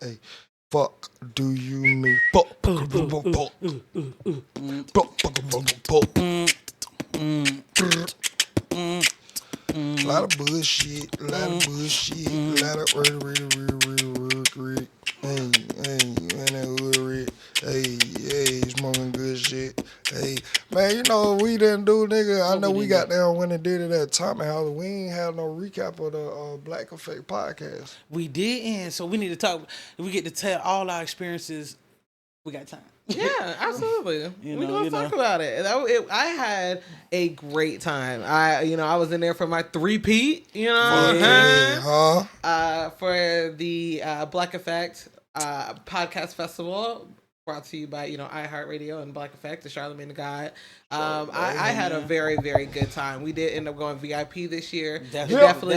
Hey, fuck do you mean? Fuck. Lot of bullshit, lot of hey, smoking good shit. Hey, man, you know what we didn't do, nigga? I know we got down when and did it at Tommy House. We ain't have no recap of the Black Effect podcast. We didn't, so we need to talk. We get to tell all our experiences. We got time. Yeah, absolutely. We're gonna talk about it. I had a great time. I was in there for my 3-peat. For the Black Effect podcast festival, brought to you by iHeartRadio and Black Effect, the Charlamagne the God. I had a very, very good time. We did end up going VIP this year. That's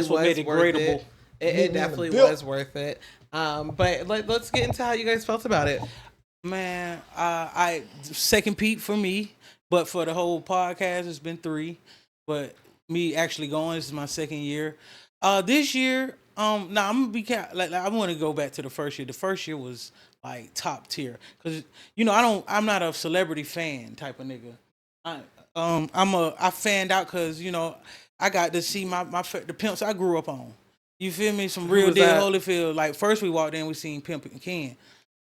what made it gradable. It definitely was worth it. But let's get into how you guys felt about it. Man, I second peak for me, but for the whole podcast, it's been 3. But me actually going, this is my second year. This year, I'm gonna be I want to go back to the first year. The first year was like top tier because I'm not a celebrity fan type of nigga. I fanned out because I got to see the pimps I grew up on. You feel me? Some real deal Holyfield. Like first we walked in, we seen Pimp and Ken.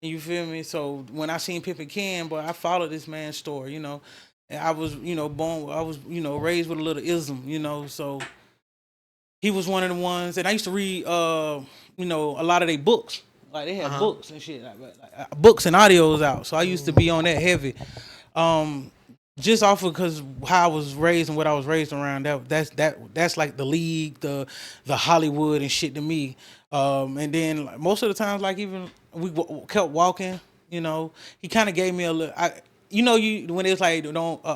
You feel me? So when I seen Pimp and Ken, boy, I followed this man's story, And I was, raised with a little ism, So he was one of the ones, and I used to read, a lot of their books. Like they had books and shit, like books and audios out. So I used to be on that heavy, just off of because how I was raised and what I was raised around. That's like the league, the Hollywood and shit to me. And then most of the times, like even we kept walking, he kind of gave me a little. When it's like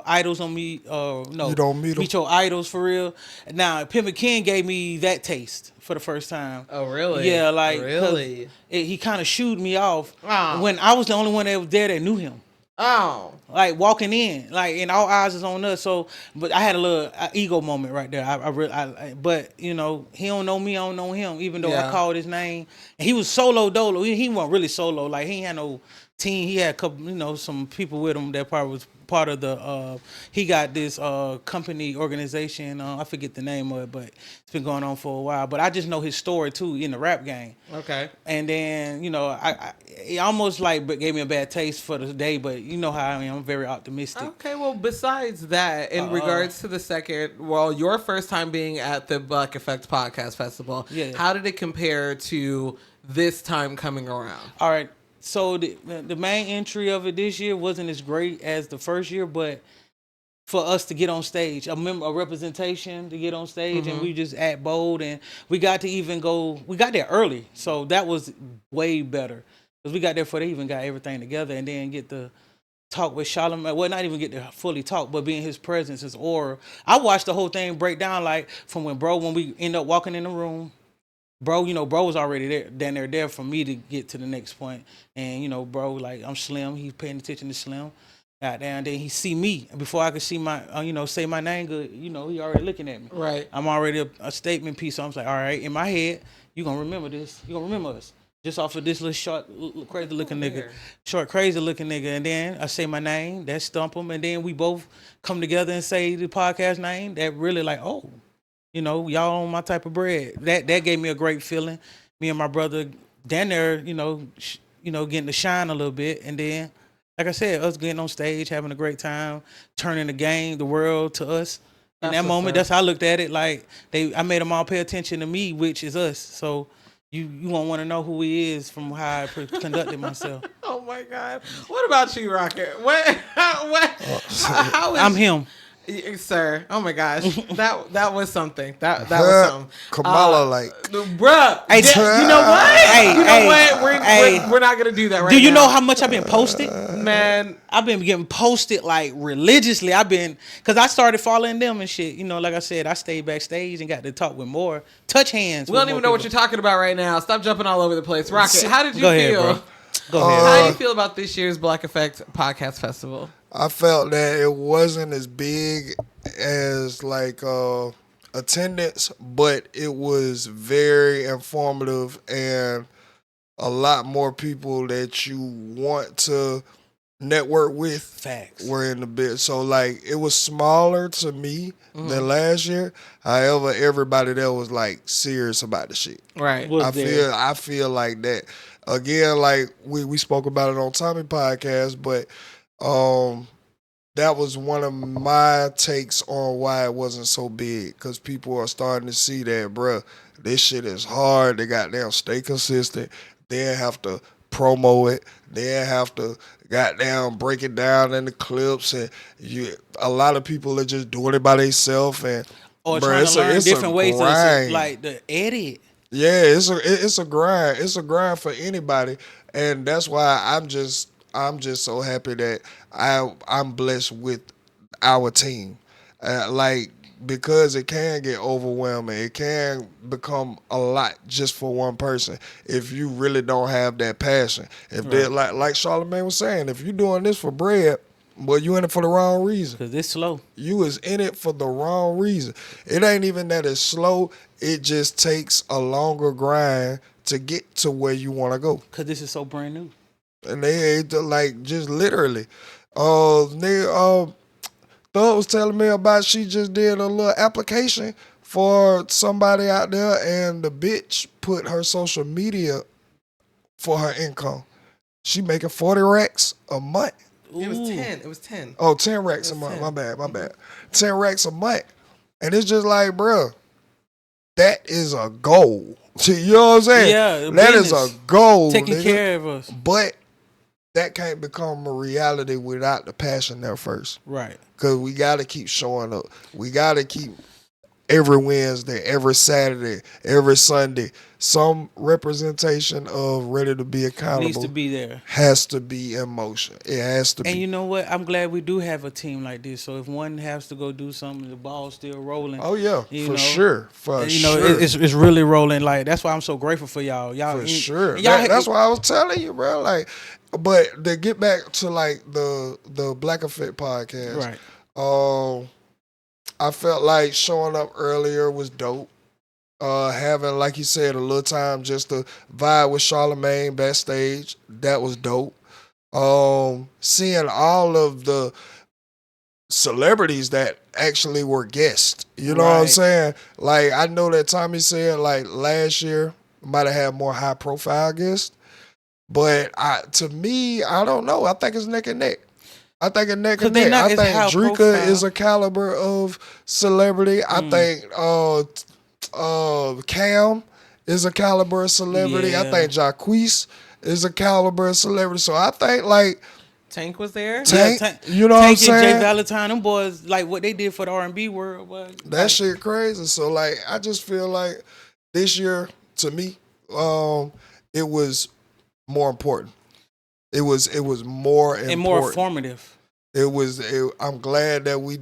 idols on me, no, you don't meet your idols for real. Now Pimp and Ken gave me that taste for the first time. Oh really? Yeah, like really. He kind of shooed me off when I was the only one that was there that knew him. Oh, like walking in, like and all eyes is on us. So, but I had a little ego moment right there. But he don't know me, I don't know him. Even though I called his name, and he was solo dolo. He wasn't really solo. Like he ain't had no team. He had a couple, some people with him that probably was part of the. He got this company organization. I forget the name of it, but it's been going on for a while. But I just know his story too in the rap game. Okay. And then it almost like gave me a bad taste for the day, but you know how I am. I'm very optimistic. Okay. Well, besides that, in regards to the second, your first time being at the Black Effect Podcast Festival, how did it compare to this time coming around? All right. So the main entry of it this year wasn't as great as the first year, but for us to get on stage, a representation to get on stage, and we just act bold, and we got to even go. We got there early, so that was way better because we got there before they even got everything together, and then get to talk with Charlamagne. Well, not even get to fully talk, but be in his presence, his aura. I watched the whole thing break down, like from when we end up walking in the room. Bro, bro was already there for me to get to the next point. And, bro, like, I'm Slim. He's paying attention to Slim. Goddamn, then he see me. And before I could see my, say my name good, he already looking at me. Right. I'm already a statement piece. So I'm like, all right, in my head, you going to remember this. You going to remember us. Just off of this little short, crazy looking nigga. Short, crazy looking nigga. And then I say my name. That stump him. And then we both come together and say the podcast name. That really like, oh. Y'all on my type of bread. That gave me a great feeling. Me and my brother down there, getting to shine a little bit. And then, like I said, us getting on stage, having a great time, turning the world to us. In that moment, that's how I looked at it. Like I made them all pay attention to me, which is us. So you won't want to know who he is from how I conducted myself. Oh my God! What about you, Rocket? I'm him. Sir, oh my gosh, that was something. That was something. Kamala, bruh. Hey, you know what? We're not gonna do that right now. Do you know how much I've been posted? Man, I've been getting posted like religiously. Because I started following them and shit. Like I said, I stayed backstage and got to talk with more touch hands. We don't even know what you're talking about right now. Stop jumping all over the place. Rocket, how did you feel? Ahead, bro. Go ahead. How do you feel about this year's Black Effect Podcast Festival? I felt that it wasn't as big as attendance, but it was very informative, and a lot more people that you want to network with Facts. were in the bid. So like it was smaller to me than last year. However, everybody there was like serious about the shit. Right. I feel like that. Again, like we spoke about it on Tommy podcast, but that was one of my takes on why it wasn't so big, because people are starting to see that, bruh, this shit is hard. They goddamn stay consistent. They have to promo it. They have to goddamn break it down in the clips, and a lot of people are just doing it by themselves, and or trying to learn different ways to like the edit. Yeah, it's a grind. It's a grind for anybody, and that's why I'm just so happy that I'm blessed with our team. Like, because it can get overwhelming. It can become a lot just for one person if you really don't have that passion. If they like Charlamagne was saying, if you're doing this for bread, well, you in it for the wrong reason. Because it's slow. You is in it for the wrong reason. It ain't even that it's slow. It just takes a longer grind to get to where you want to go. Because this is so brand new. And they like just literally. Thug was telling me about she just did a little application for somebody out there, and the bitch put her social media for her income. She making 40 racks a month. It was 10. It was 10. Oh, 10 racks a month. 10. My bad. 10 racks a month. And it's just like, bro, that is a goal. You know what I'm saying? Yeah, that is a goal. Taking care of us. But that can't become a reality without the passion there first. Right. Because we got to keep showing up. We got to keep every Wednesday, every Saturday, every Sunday, some representation of Ready to Be Accountable needs to be there. Has to be in motion. It has to be. And you know what? I'm glad we do have a team like this. So if one has to go do something, the ball's still rolling. Oh yeah, sure. It's really rolling. Like, that's why I'm so grateful for y'all. For sure. That's why I was telling you, bro. Like, but to get back to like the Black Effect podcast, right? I felt like showing up earlier was dope. Having, like you said, a little time just to vibe with Charlamagne backstage, that was dope. Seeing all of the celebrities that actually were guests, you know what I'm saying? Like, I know that Tommy said like last year might have had more high profile guests, but to me, I don't know. I think it's neck and neck. I think it's neck and neck. I think Drika is a caliber of celebrity. I think Cam is a caliber of celebrity. Yeah. I think Jacquees is a caliber of celebrity. So I think like Tank was there. Tank, you know what I'm saying? Jay Valentine, them boys, like what they did for the R&B world was that shit crazy. So like I just feel like this year to me, it was more important. It was more important. And more informative. I'm glad that we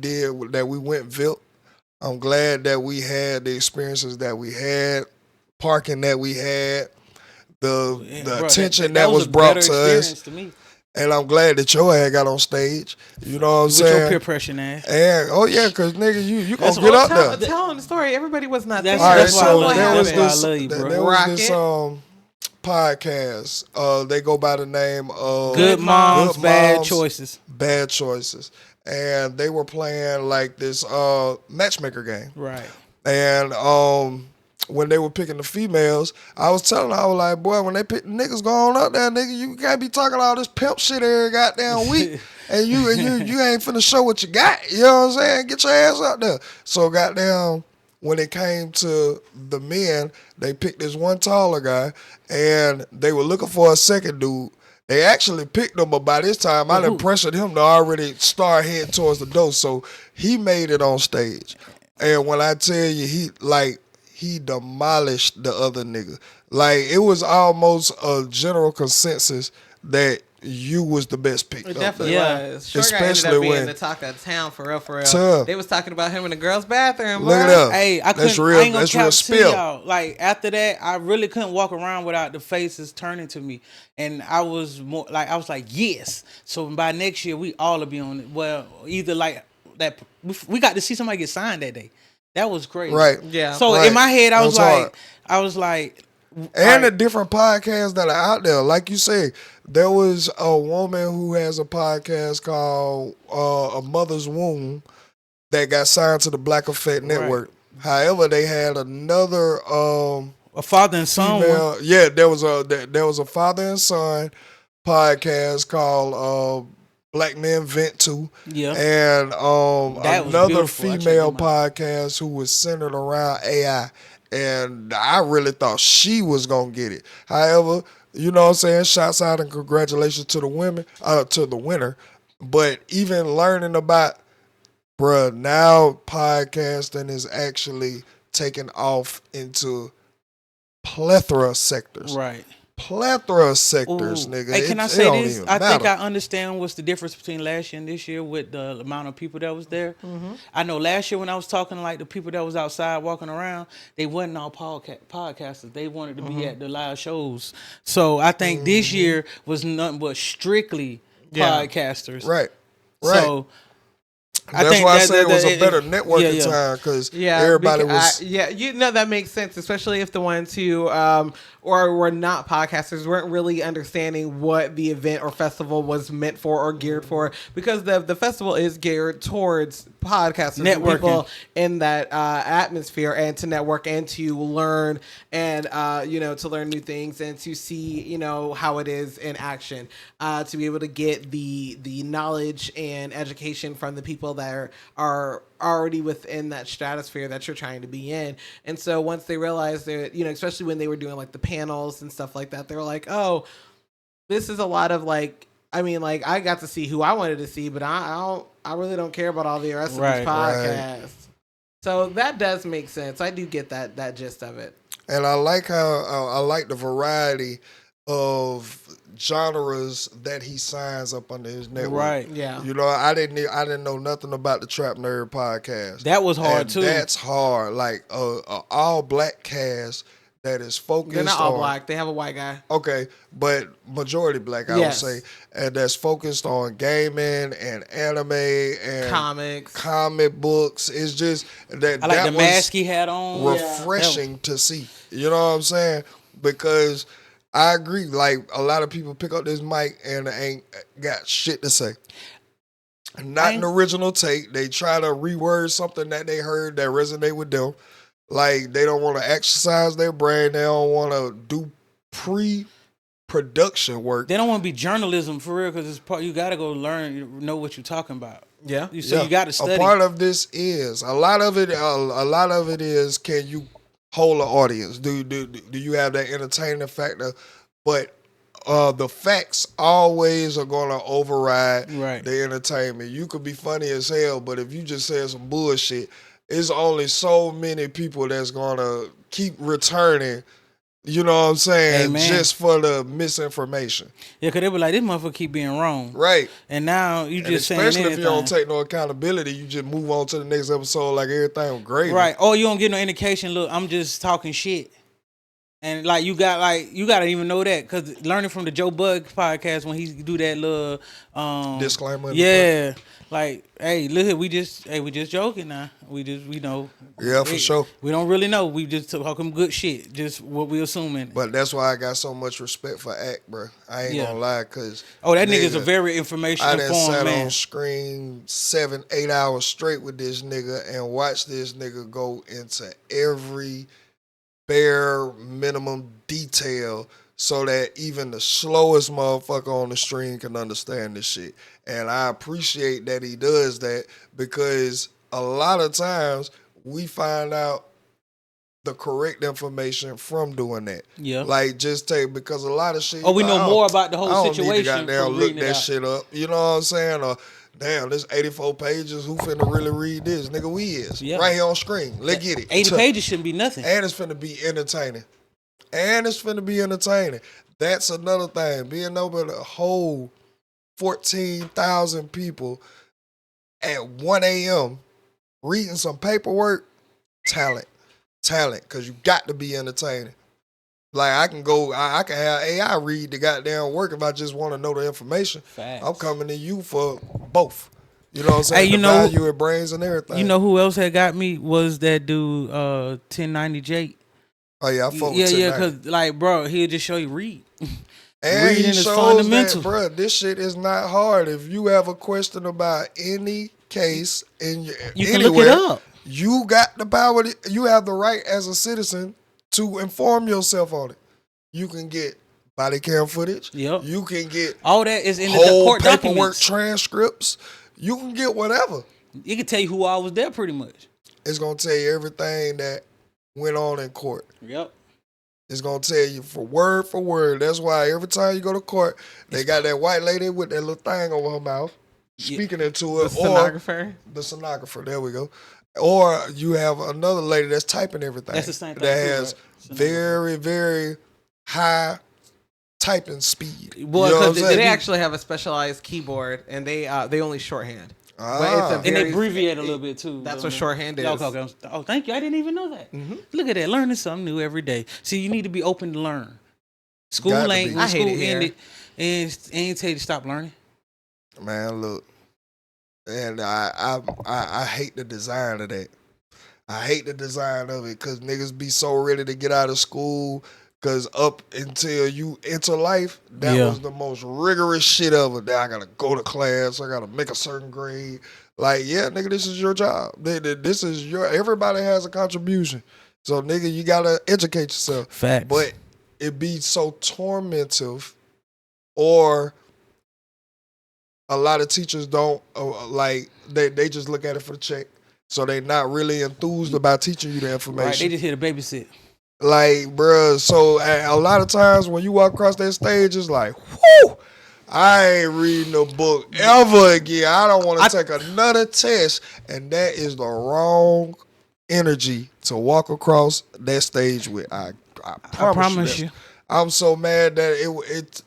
went VIP. I'm glad that we had the experiences that we had, parking that we had, the attention that was brought to us. To me. And I'm glad that your ass got on stage. You know what I'm saying? With your peer pressure ass. And because nigga, you gonna get up there. Telling the story, everybody was not there. That's why there was this Rocket. Podcast. They go by the name of Good Moms, Bad Choices. Bad Choices. And they were playing like this matchmaker game. Right. And when they were picking the females, I was telling her, I was like, boy, when they pick the niggas going up there, nigga, you can't be talking all this pimp shit every goddamn week. and you ain't finna show what you got. You know what I'm saying? Get your ass up there. So goddamn, when it came to the men, they picked this one taller guy, and they were looking for a second dude. They actually picked him, but by this time, I done pressured him to already start heading towards the door. So he made it on stage. And when I tell you, he demolished the other nigga. Like, it was almost a general consensus that you was the best pick. It definitely was. Short guy ended up being the talk of town for real. They was talking about him in the girls' bathroom. Look it up. Hey, That's real. I ain't gonna that's real spill. spill. Like, after that, I really couldn't walk around without the faces turning to me, and I was like, yes. So by next year, we all will be on it. Well, either like that. We got to see somebody get signed that day. That was crazy. Right. Yeah. So in my head, I was like, And the different podcasts that are out there. Like you said, there was a woman who has a podcast called A Mother's Womb that got signed to the Black Effect Network. However, they had another a father and son female. one. Yeah, there was a father and son podcast called Black Men Vent To. Yeah. And another female podcast who was centered around AI. And I really thought she was gonna get it. However, you know what I'm saying? Shouts out and congratulations to the women, to the winner. But even learning about, bruh, now podcasting is actually taking off into plethora sectors. Right. Plethora sectors, nigga. Hey, can I say this? I think I understand what's the difference between last year and this year with the amount of people that was there. Mm-hmm. I know last year when I was talking, like the people that was outside walking around, they wasn't all podcasters. They wanted to be at the live shows. So I think this year was nothing but strictly podcasters. Right. So that's why I say it was a better networking time because everybody was. That makes sense, especially if the ones who or were not podcasters weren't really understanding what the event or festival was meant for or geared for, because the festival is geared towards podcasters, networking, people in that atmosphere, and to network and to learn and to learn new things and to see how it is in action, to be able to get the knowledge and education from the people that are already within that stratosphere that you're trying to be in. And so once they realized that, especially when they were doing like the panels and stuff like that, they were like, oh, this is a lot of I got to see who I wanted to see, but I really don't care about all the rest of these podcasts. Right. So that does make sense. I do get that gist of it. And I like how I like the variety of genres that he signs up under his network. Right. Yeah. I didn't know nothing about the Trap Nerd podcast. That was hard too. That's hard. Like all black cast that is focused. They're not all black. They have a white guy. Okay, but majority black, I would say, and that's focused on gaming and anime and comic books. It's just that I like the mask he had on. Refreshing to see. You know what I'm saying? Because I agree. Like, a lot of people pick up this mic and they ain't got shit to say. Not an original take. They try to reword something that they heard that resonate with them. Like, they don't want to exercise their brain. They don't want to do pre-production work. They don't want to be journalism for real, because you got to go learn, know what you're talking about. Yeah. So you got to study. A part of this is a lot of it is, can you hold an audience? Do you have that entertainment factor? But the facts always are going to override the entertainment. You could be funny as hell, but if you just say some bullshit, it's only so many people that's going to keep returning, you know what I'm saying, just for the misinformation. Yeah, because they were like, this motherfucker keep being wrong. Right. And now you just saying especially anything. if you don't take no accountability, you just move on to the next episode like everything was great. Right. Or you don't get no indication, look, I'm just talking shit. And you gotta even know that, because learning from the Joe Bug podcast when he do that little disclaimer. Yeah, like, hey, look, we just joking now. We know. Yeah, for sure. We don't really know. We just talking good shit. Just what we assuming. But that's why I got so much respect for Act, bro. I ain't gonna lie, because that nigga's a very information informed man. I done sat on screen 7-8 hours straight with this nigga and watched this nigga go into every bare minimum detail so that even the slowest motherfucker on the stream can understand this shit. And I appreciate that he does that, because a lot of times we find out the correct information from doing that. Yeah. Like, because a lot of shit. We know more about the whole situation. I don't need to goddamn look that shit up. You know what I'm saying? Or, damn, this 84 pages. Who finna really read this? Nigga, we is. Yeah. Right here on screen. Let's get it. 80 pages shouldn't be nothing. And it's finna be entertaining. That's another thing. Being able to hold 14,000 people at 1 a.m. reading some paperwork, talent. Because you got to be entertaining. Like, I can have AI read the goddamn work if I just want to know the information. Facts. I'm coming to you for both. You know what I'm saying? Hey, value of brains and everything. You know who else had got me was that dude, 1090 Jake. Oh yeah, I fuck with Yeah, Tech yeah, Nine. because like, bro, he'll just show you read. And Reading he is shows fundamental. that, bro, this shit is not hard. If you have a question about any case in You can anywhere, look it up. you got the power. You have the right as a citizen to inform yourself on it. You can get body cam footage. Yep. You can get All that is in the whole court paperwork documents. transcripts. You can get whatever. It can tell you who all was there, pretty much. It's gonna tell you everything that went on in court. Yep. It's gonna tell you for word. That's why every time you go to court, they got that white lady with that little thing over her mouth, speaking into it. The stenographer. The stenographer. There we go. Or you have another lady that's typing everything. That's the same thing that too, has right? very, very high typing speed. Well, you know what I'm 'cause saying? They actually have a specialized keyboard, and they only shorthand. Ah. And they abbreviate a little bit too. That's what shorthand is. Okay. Oh, thank you. I didn't even know that. Mm-hmm. Look at that. Learning something new every day. See, you need to be open to learn. School Got to ain't be. when I hate school it here. ended, and ain't tell you to stop learning. Man, look. And I hate the design of that. I hate the design of it because niggas be so ready to get out of school because up until you enter life, that was the most rigorous shit ever. That I gotta go to class, I gotta make a certain grade. Like, yeah, nigga, this is your job. This is everybody has a contribution. So, nigga, you gotta educate yourself. Facts. But it be so tormentive, or a lot of teachers don't like they just look at it for the check. So they not really enthused about teaching you the information. Right, they just here to babysit. Like, bruh, so a lot of times when you walk across that stage, it's like, whoo, I ain't reading a book ever again. I don't want to take another test. And that is the wrong energy to walk across that stage with. I promise you. I'm so mad that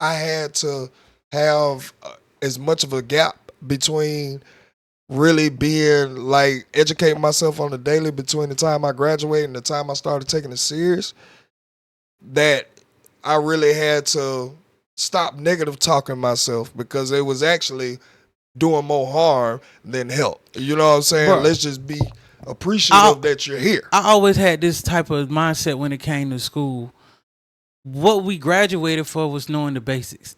I had to have as much of a gap between really being like educating myself on the daily between the time I graduated and the time I started taking it serious, that I really had to stop negative talking myself because it was actually doing more harm than help. You know what I'm saying? Bruh. Let's just be appreciative that you're here. I always had this type of mindset when it came to school. What we graduated for was knowing the basics.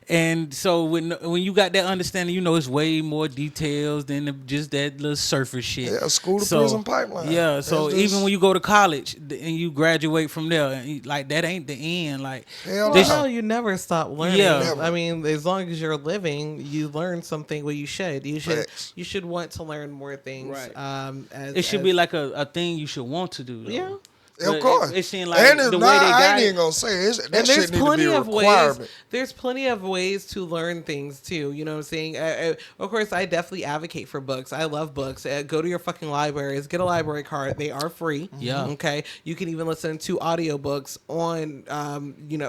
And so when you got that understanding, you know it's way more details than just that little surface shit. Yeah, school to prison pipeline. Yeah, so even when you go to college and you graduate from there, like that ain't the end. Like, hell No, you never stop learning. Yeah. Never. I mean, as long as you're living, you learn something. Well, you should. Facts. You should want to learn more things. Right. It should be like a thing you should want to do. Though. Yeah. Of course. It seemed like and the it's way they I got ain't it. even gonna say it. That And shit there's need to be plenty a of requirement. ways. There's plenty of ways to learn things too. You know what I'm saying? Of course, I definitely advocate for books. I love books. Go to your fucking libraries. Get a library card. They are free. Yeah. Okay. You can even listen to audiobooks on,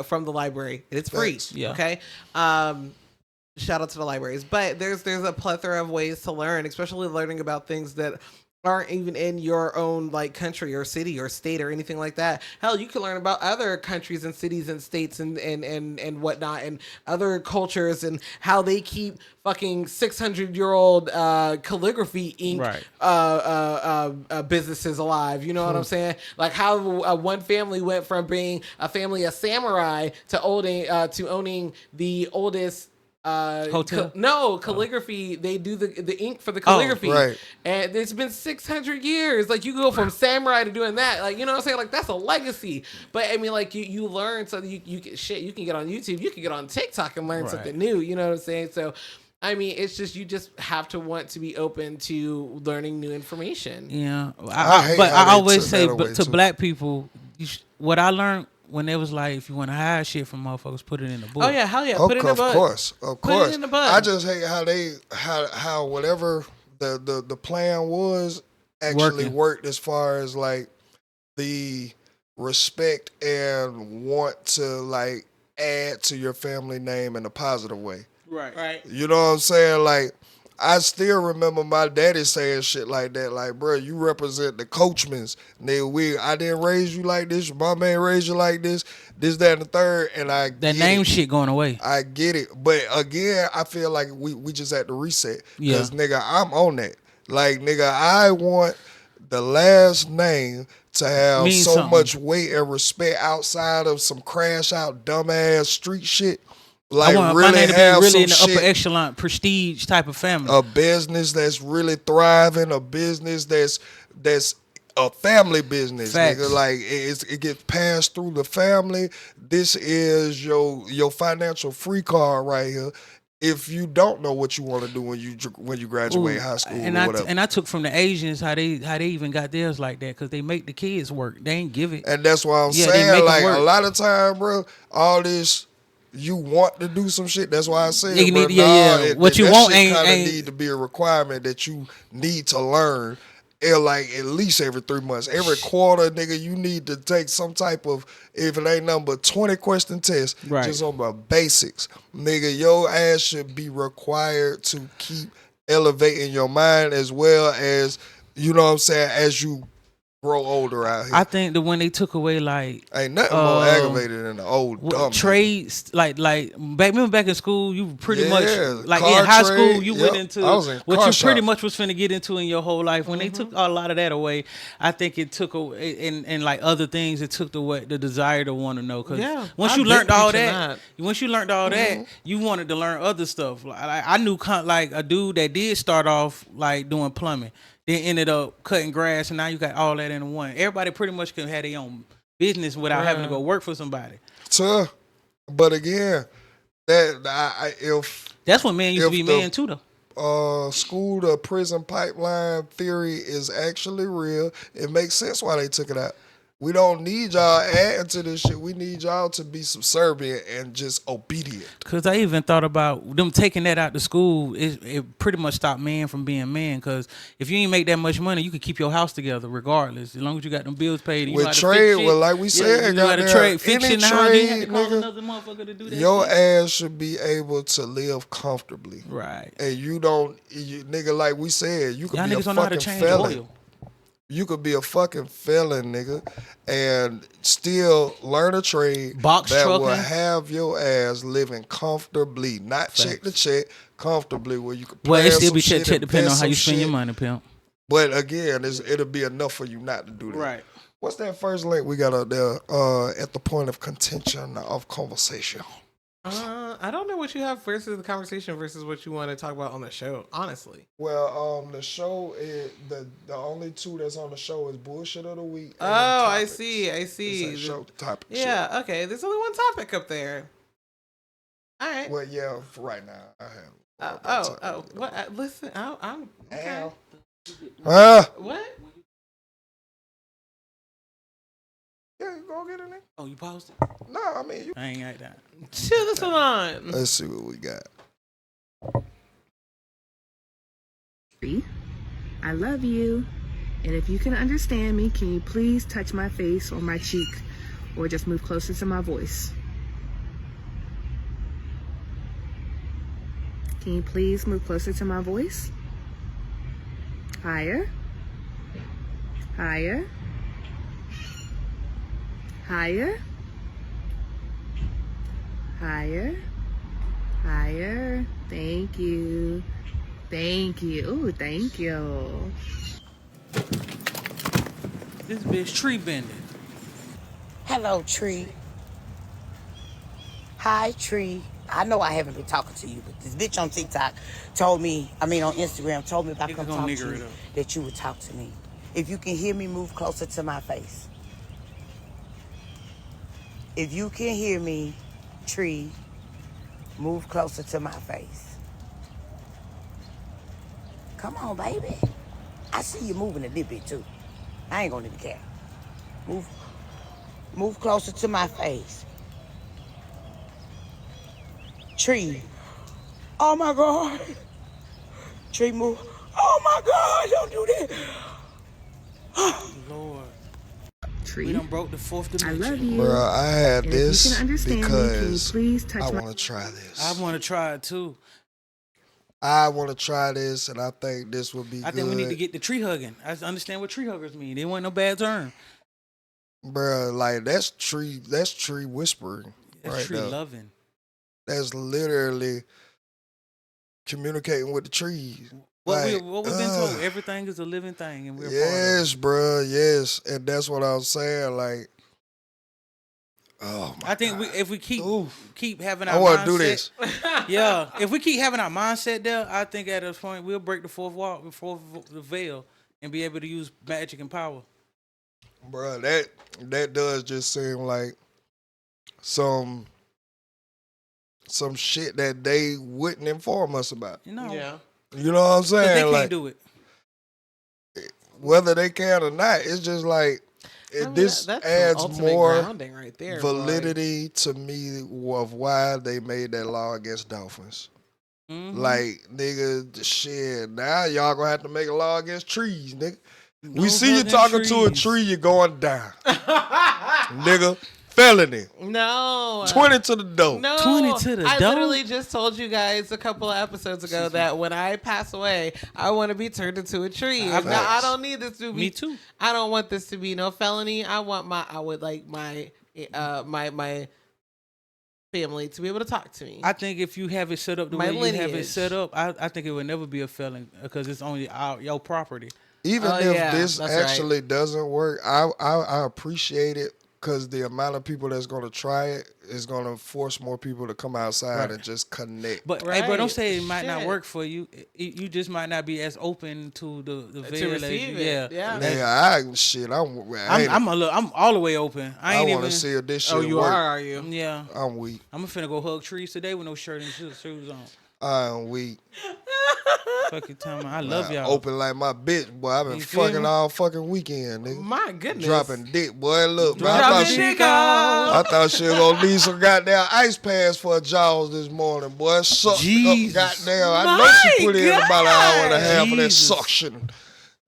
from the library. It's free. Thanks. Yeah. Okay. Shout out to the libraries. But there's a plethora of ways to learn, especially learning about things that aren't even in your own like country or city or state or anything like that. Hell, you can learn about other countries and cities and states and whatnot and other cultures and how they keep fucking 600-year-old calligraphy ink businesses alive. You know what I'm saying? Like how one family went from being a family of samurai to owning the oldest Hotel? calligraphy. They do the ink for the calligraphy. right. And it's been 600 years. Like you go from samurai to doing that. Like, you know what I'm saying? Like that's a legacy. But I mean, like you learn so you can get on YouTube, you can get on TikTok and learn something new. You know what I'm saying? So I mean, it's just you just have to want to be open to learning new information. Yeah, I but I always took say that away, to too. black people, what I learned when they was like, if you want to hide shit from motherfuckers, put it in the book. Oh yeah, hell yeah, Of put it in the bud. course. Put it in the bud. I just hate how whatever the plan was actually worked as far as like the respect and want to like add to your family name in a positive way. Right. You know what I'm saying? Like, I still remember my daddy saying shit like that. Like, bro, you represent the Coachmans. I didn't raise you like this. Your mom ain't raised you like this. This, that, and the third. And That name shit going away. I get it. But again, I feel like we just had to reset. Yeah. Because, nigga, I'm on that. Like, nigga, I want the last name to have Means so something. much weight and respect outside of some crash out dumbass street shit. Like I want my really name to be have really some in the upper shit, echelon, prestige type of family. a business that's really thriving, a business that's a family business, Facts. nigga. Like it gets passed through the family. This is your financial free card right here. If you don't know what you want to do when you graduate Ooh, high school and or I whatever, and I took from the Asians how they even got theirs like that because they make the kids work. They ain't give it. and that's why I'm Yeah, they saying, make 'em like work. a lot of time, bro, all this you want to do some shit. That's why I said, You bro, need- yeah. What you that want shit kinda ain't- need to be a requirement that you need to learn. Like at least every 3 months, every quarter, nigga, you need to take some type of, if it ain't nothing but 20 question test, Right. just on the basics, nigga. Your ass should be required to keep elevating your mind as well as, you know what I'm saying, as you grow older out here. I think that when they took away like Ain't nothing more aggravated than the old dumb nigga. trades, like remember back in school, you pretty Yeah, much like car in high trade, school you went yep. into I was in what car you pretty shop. much was finna get into in your whole life. When they took a lot of that away, I think it took away and like other things, it took away the desire to want to know. Because once I've you been learned all preaching that, once you learned all that, you wanted to learn other stuff. Like I knew like a dude that did start off like doing plumbing. Then ended up cutting grass, and now you got all that in one. Everybody pretty much can have their own business without having to go work for somebody. But again, that if That's what men used to be the- men too, though. School to prison pipeline theory is actually real, it makes sense why they took it out. We don't need y'all adding to this shit. We need y'all to be subservient and just obedient. Because I even thought about them taking that out to school. It pretty much stopped men from being men. Because if you ain't make that much money, you can keep your house together regardless. As long as you got them bills paid. You With know how to trade, fix shit. well, like we said, you know how to goddamn, trade. Fix any shit now. Then you have to trade, call nigga, another motherfucker to do that your shit. ass should be able to live comfortably. Right. And you don't, nigga, like we said, you could Y'all be a niggas don't know how to fucking change felon. oil. You could be a fucking felon, nigga, and still learn a trade Box that will trucking. have your ass living comfortably, not check to check, comfortably, where you can Well, plan it still some be shit, check depending on invest how you some spend your shit. money, pimp. But again, it'll be enough for you not to do that. Right. What's that first link we got up there at the point of contention of conversation? I don't know what you have versus the conversation versus what you want to talk about on the show, honestly. Well, the show is the only two that's on the show is bullshit of the week. And Oh, I topics. see. It's that show topic. Yeah, okay. There's only one topic up there. All right. Well, yeah, for right now, I have. What? Listen, I'm okay. What? Yeah, go get it, nigga. Oh, you paused it? No, I mean, you. I ain't like that. Chill this along. Let's see what we got. I love you. And if you can understand me, can you please touch my face or my cheek or just move closer to my voice? Can you please move closer to my voice? Higher. Higher. Higher. Higher. Higher. Thank you. Thank you. Ooh, thank you. This bitch tree bending. Hello, Tree. Hi, Tree. I know I haven't been talking to you, but this bitch on TikTok on Instagram told me if I Nigga come gonna talk to nigger it you, up. that you would talk to me. If you can hear me, move closer to my face. If you can hear me, Tree, move closer to my face. Come on, baby. I see you moving a little bit, too. I ain't gonna need to care. Move closer to my face. Tree. Oh my God. Tree, move. Oh my God, don't do that. Lord. Tree. We done broke the fourth I dimension. love you. Bro, I had And if this you can understand me, can you because please touch I my want to try this. I want to try it too. I want to try this, and I think this would be I good. think we need to get the tree hugging. I understand what tree huggers mean. They wasn't no bad term. Bro, like that's tree whispering. That's right tree there. loving. That's literally communicating with the trees. What Like, we've been told, everything is a living thing, and we're part of yes, bro, yes, and that's what I was saying. Like, oh it. my I think God. if we keep having our I want mindset, to do this. yeah. If we keep having our mindset there, I think at this point we'll break the fourth wall, the veil, and be able to use magic and power. Bro, that does just seem like some shit that they wouldn't inform us about. You know, Yeah. You know what I'm 'Cause saying? they can't Like, do it. whether they can or not, it's just like this that's some adds ultimate more grounding right there. validity to me of why they made that law against dolphins. Mhm. Like, nigga, shit, now y'all gonna have to make a law against trees, nigga. No We see you fucking talking to a trees. tree, you're going down. Nigga, felony. No. 20 to the door. No, 20 to the I door? literally just told you guys a couple of episodes ago that when I pass away, I want to be turned into a tree. And now I don't need this to be. Me too. I don't want this to be no felony. I would like my family to be able to talk to me. I think if you have it set up the My way you have it lineage. set up, I think it would never be a felon because it's only your property. Even Oh, if yeah, this that's right. actually doesn't work, I appreciate it because the amount of people that's going to try it is going to force more people to come outside Right. and just connect. But hey, bro, don't Right. say it might not Shit. work for you. You just might not be as open to the to veil as receive you. it. Yeah, Yeah, I'm all the way open. I I ain't want even. to see if this shit Oh, you work. are you? Yeah, I'm weak. I'm finna go hug trees today with no shirt and shoes on. I'm weak. Fucking time. I love I y'all. open like my bitch, boy. I've been You feel fucking me? all fucking weekend, nigga. My goodness. Dropping dick, boy. Look, man, Dropping dick out. I thought she was gonna need some goddamn ice pads for her jaws this morning, boy. Sucked Jesus. up, goddamn. I know she put in about an hour and a half of that Jesus. suction,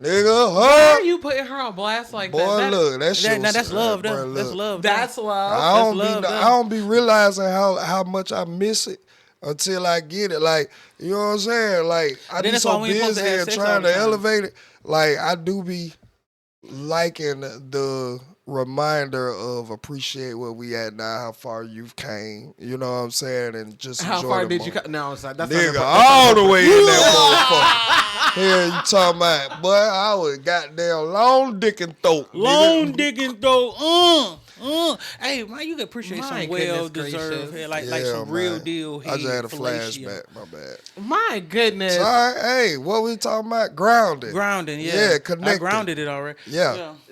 nigga. Why Huh? are you putting her on blast like Boy, that? look, that shit. Now was- that's love, boy, though. That's look. love. That's love. I don't be realizing how much I miss it until I get it. Like, you know what I'm saying? Like, I Then be that's why so we ain't supposed busy to have and sex all trying the to time. elevate it. Like, I do be liking the reminder of appreciate where we at now, how far you've came. You know what I'm saying? And just How enjoy far the did you moment. come? No, sorry. That's Nigga, not all the way in that motherfucker. Hell, you talking about, boy, I was goddamn long dick and throat. Long nigga. digging though. Hey man, you can appreciate My some well goodness deserved gracious. hair, like Yeah, some real man. deal. I just had a fellatio. flashback. My bad. My goodness. Sorry, hey, what we talking about? Grounded. Grounding, yeah. Yeah, I connected. grounded it already.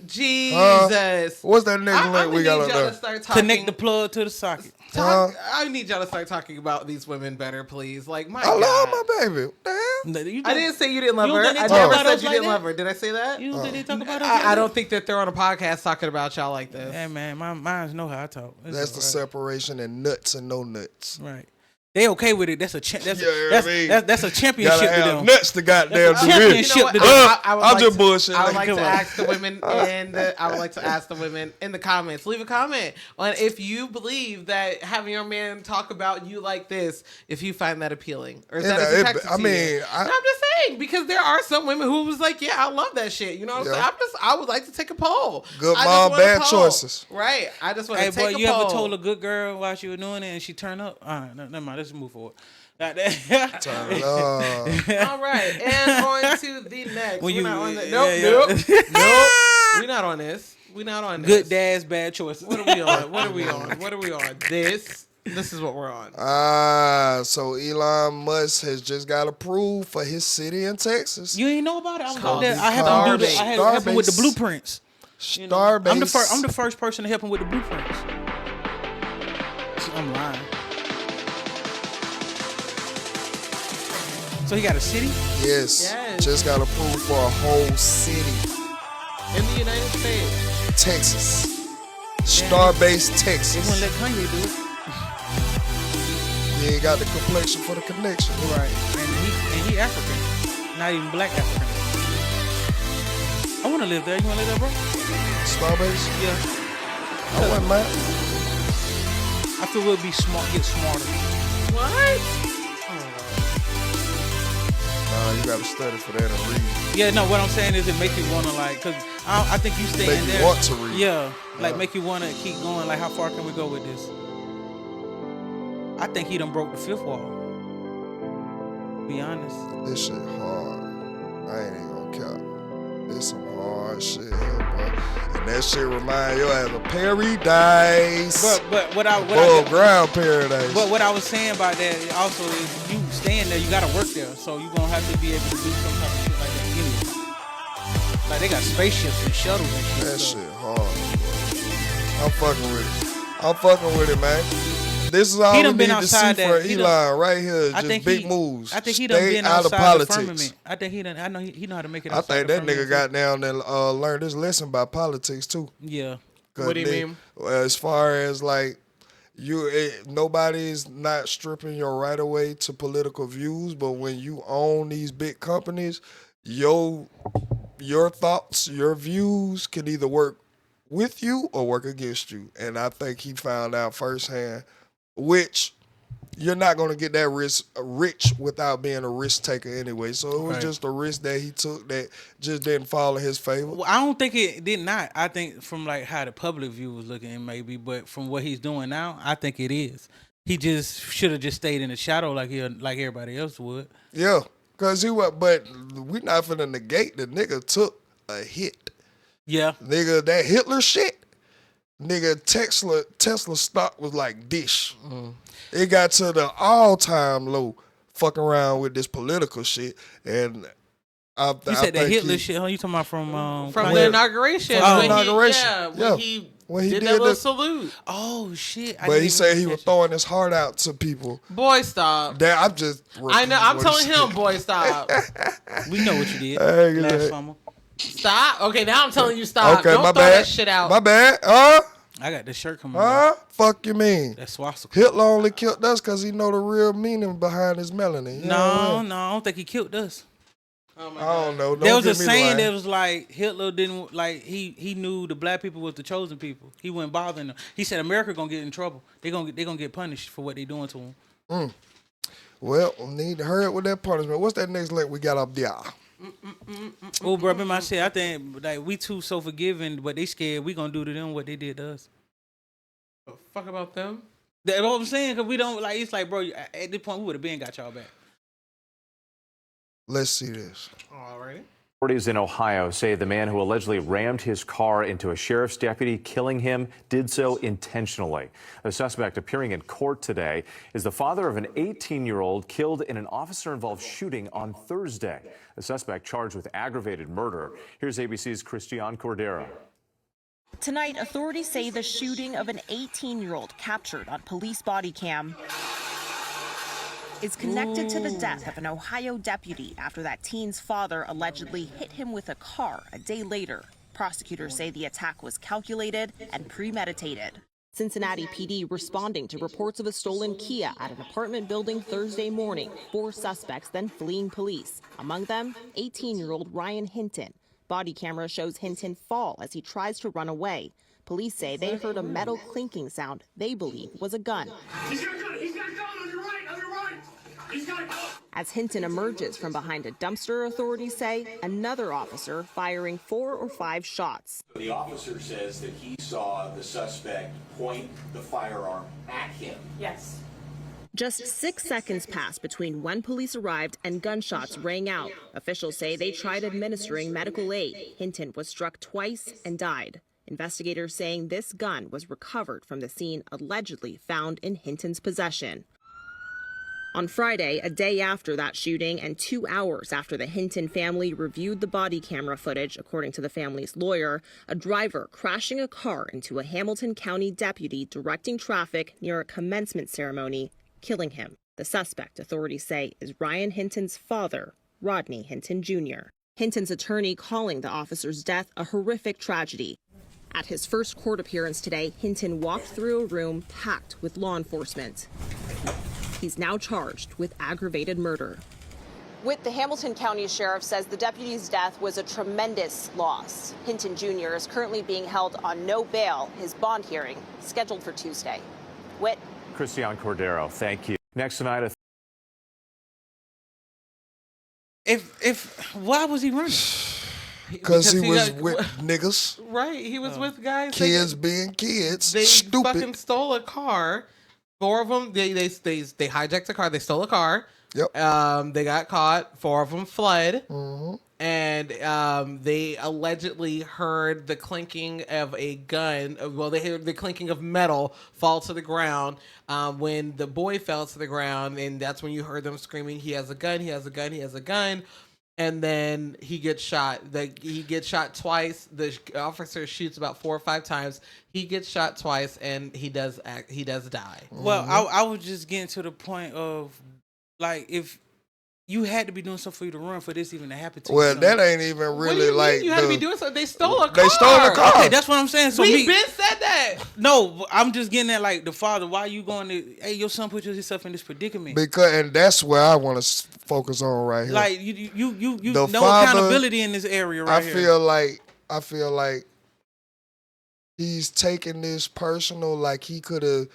Jesus. What's that nigga I'm link we got up y'all there? to start talking. Connect the plug to the socket. I need y'all to start talking about these women better, please. Like, my I God. love my baby. Damn. I didn't say you didn't love You her. don't think I they talk never about said us you like didn't that? love her. Did I say that? You think they talk about us? I don't think that they're on a podcast talking about y'all like this. Hey man, my minds know how I talk. It's That's the all right. separation in nuts and no nuts. Right. They okay with it. That's a You know what I mean? that's a championship Gotta to have them. nuts to goddamn That's do a this. championship. You know what? to them. I would I'm like just to- bullshit. I would like Come to on. ask the women I would like to ask the women in the comments. Leave a comment on if you believe that having your man talk about you like this, if you find that appealing or if that is attractive to you. I'm just saying because there are some women who was like, yeah, I love that shit. You know what I'm Yeah. saying? I would like to take a poll. Good I just mom, want a bad poll. choices. Right. I just want Hey, to take boy, a you poll. ever told a good girl while she was doing it and she turned up? All right, never mind. Let's move forward. Turn it up. All right, and on to the next. When We're you- not on the, yeah, nope, yeah. nope. We're not on this. We're not on this. Good dads, bad choices. What are we on? What are we on? What are we on? This is what we're on. So Elon Musk has just got approved for his city in Texas. You ain't know about it? I was Called out there. I helped him do Starbase. I had to help him with the Starbase. blueprints. You know, Starbase. I'm the first person to help him with the blueprints. I'm lying. So he got a city? Yes. Yes. Just got approved for a whole city. In the United States. Texas. Starbase, They Texas. wouldn't let Kanye do it. You ain't got the complexion for the connection. Right. And he African. Not even black African. I want to live there. You want to live there, bro? Starbase? Yeah. I wouldn't mind. I feel we'll be smart, get smarter. What? You gotta study for that and read. Yeah, no, what I'm saying is it make you want to like, cause I think you stay Make in you there. want to read. Yeah, like Yeah. make you want to keep going. Like, how far can we go with this? I think he done broke the fifth wall. Be honest. This shit hard. I ain't even gonna count. It's some hard shit here, bro. And that shit remind you of a paradise. But what I above ground paradise. But what I was saying about that also is you staying there, you gotta work there, so you gonna have to be able to do some type of shit like that anyway. Like they got spaceships and shuttles and shit. That shit hard, bro. I'm fucking with it, man. This is all we need to see for Elon right here. Just big moves. I think he done been out of outside politics. the firmament. I think he done. I know he know how to make it. I think that nigga got down and learned his lesson by politics too. Yeah. What do you mean? As far as like nobody's not stripping your right of way to political views, but when you own these big companies, your thoughts, your views can either work with you or work against you. And I think he found out firsthand, which you're not going to get that rich without being a risk taker anyway. So it was just a risk that he took that just didn't fall in his favor. Well, I don't think it did not. I think from like how the public view was looking maybe, but from what he's doing now, I think it is. He just should have just stayed in the shadow like everybody else would. Yeah, because but we not finna negate the nigga took a hit. Yeah. Nigga, that Hitler shit, nigga, Tesla stock was like dish. It got to the all-time low fucking around with this political shit. And you said that Hitler shit, huh? You talking about from the inauguration. When he did that little salute. Oh, shit. But he said he was throwing his heart out to people. Boy, stop. I know. I'm telling him, boy, stop. We know what you did last summer. Stop. Okay, now I'm telling you stop. Okay, don't my throw bad. that shit out. My bad. I got this shirt coming out. Fuck you mean? That's swastika. Hitler only killed us because he know the real meaning behind his melanin. No, I don't think he killed us. Oh my I God. don't know. There was a saying that was like Hitler didn't like he knew the black people was the chosen people. He wasn't bothering them. He said America gonna get in trouble. They gonna get punished for what they doing to them. Well, we need to hurry up with that punishment. What's that next link we got up there? Oh, bro, remember I said I think like we too so forgiving, but they scared we gonna do to them what they did to us. Fuck about them. That's what I'm saying, because we don't like. It's like, bro, at this point we would have been got y'all back. Let's see this. Alrighty. Authorities in Ohio say the man who allegedly rammed his car into a sheriff's deputy, killing him, did so intentionally. The suspect appearing in court today is the father of an 18-year-old killed in an officer-involved shooting on Thursday. The suspect charged with aggravated murder. Here's ABC's Christian Cordero. Tonight, authorities say the shooting of an 18-year-old captured on police body cam is connected to the death of an Ohio deputy after that teen's father allegedly hit him with a car a day later. Prosecutors say the attack was calculated and premeditated. Cincinnati PD responding to reports of a stolen Kia at an apartment building Thursday morning. 4 suspects then fleeing police. Among them, 18-year-old Ryan Hinton. Body camera shows Hinton fall as he tries to run away. Police say they heard a metal clinking sound they believe was a gun. He's got a gun! He's got a gun on your right! On your right! He's got a gun! As Hinton emerges from behind a dumpster, authorities say, another officer firing 4 or 5 shots. The officer says that he saw the suspect point the firearm at him. Yes. Just 6 seconds passed between when police arrived and gunshots rang out. Officials say they tried administering medical aid. Hinton was struck twice and died. Investigators saying this gun was recovered from the scene allegedly found in Hinton's possession. On Friday, a day after that shooting and 2 hours after the Hinton family reviewed the body camera footage, according to the family's lawyer, a driver crashing a car into a Hamilton County deputy directing traffic near a commencement ceremony, killing him. The suspect, authorities say, is Ryan Hinton's father, Rodney Hinton Jr. Hinton's attorney calling the officer's death a horrific tragedy. At his first court appearance today, Hinton walked through a room packed with law enforcement. He's now charged with aggravated murder. The Hamilton County Sheriff says the deputy's death was a tremendous loss. Hinton Jr. is currently being held on no bail. His bond hearing scheduled for Tuesday. Christian Cordero, thank you. Next tonight, why was he running? Because he was with niggas. Right, he was with guys. Kids being kids. They stupid. fucking stole a car. 4 of them, they hijacked a car. They stole a car. Yep. They got caught. 4 of them fled. Mm-hmm. and they allegedly heard the clinking of a gun. Well, they heard the clinking of metal fall to the ground when the boy fell to the ground, and that's when you heard them screaming, "He has a gun! He has a gun! He has a gun!" And then he gets shot. He gets shot twice. The officer shoots about 4 or 5 times. He gets shot twice, and he does die. Well, I was just getting to the point of, like, if you had to be doing something for you to run for this even to happen to you. Well, that ain't even What do really you like. mean you had to be doing something? They stole a car. They stole the car. Okay, that's what I'm saying. So We've been said that. No, I'm just getting at, like, the father. Why are you going to? Hey, your son put yourself in this predicament. And that's where I want to focus on right here. Like you The no father, accountability in this area right here. I feel like he's taking this personal. Like he could have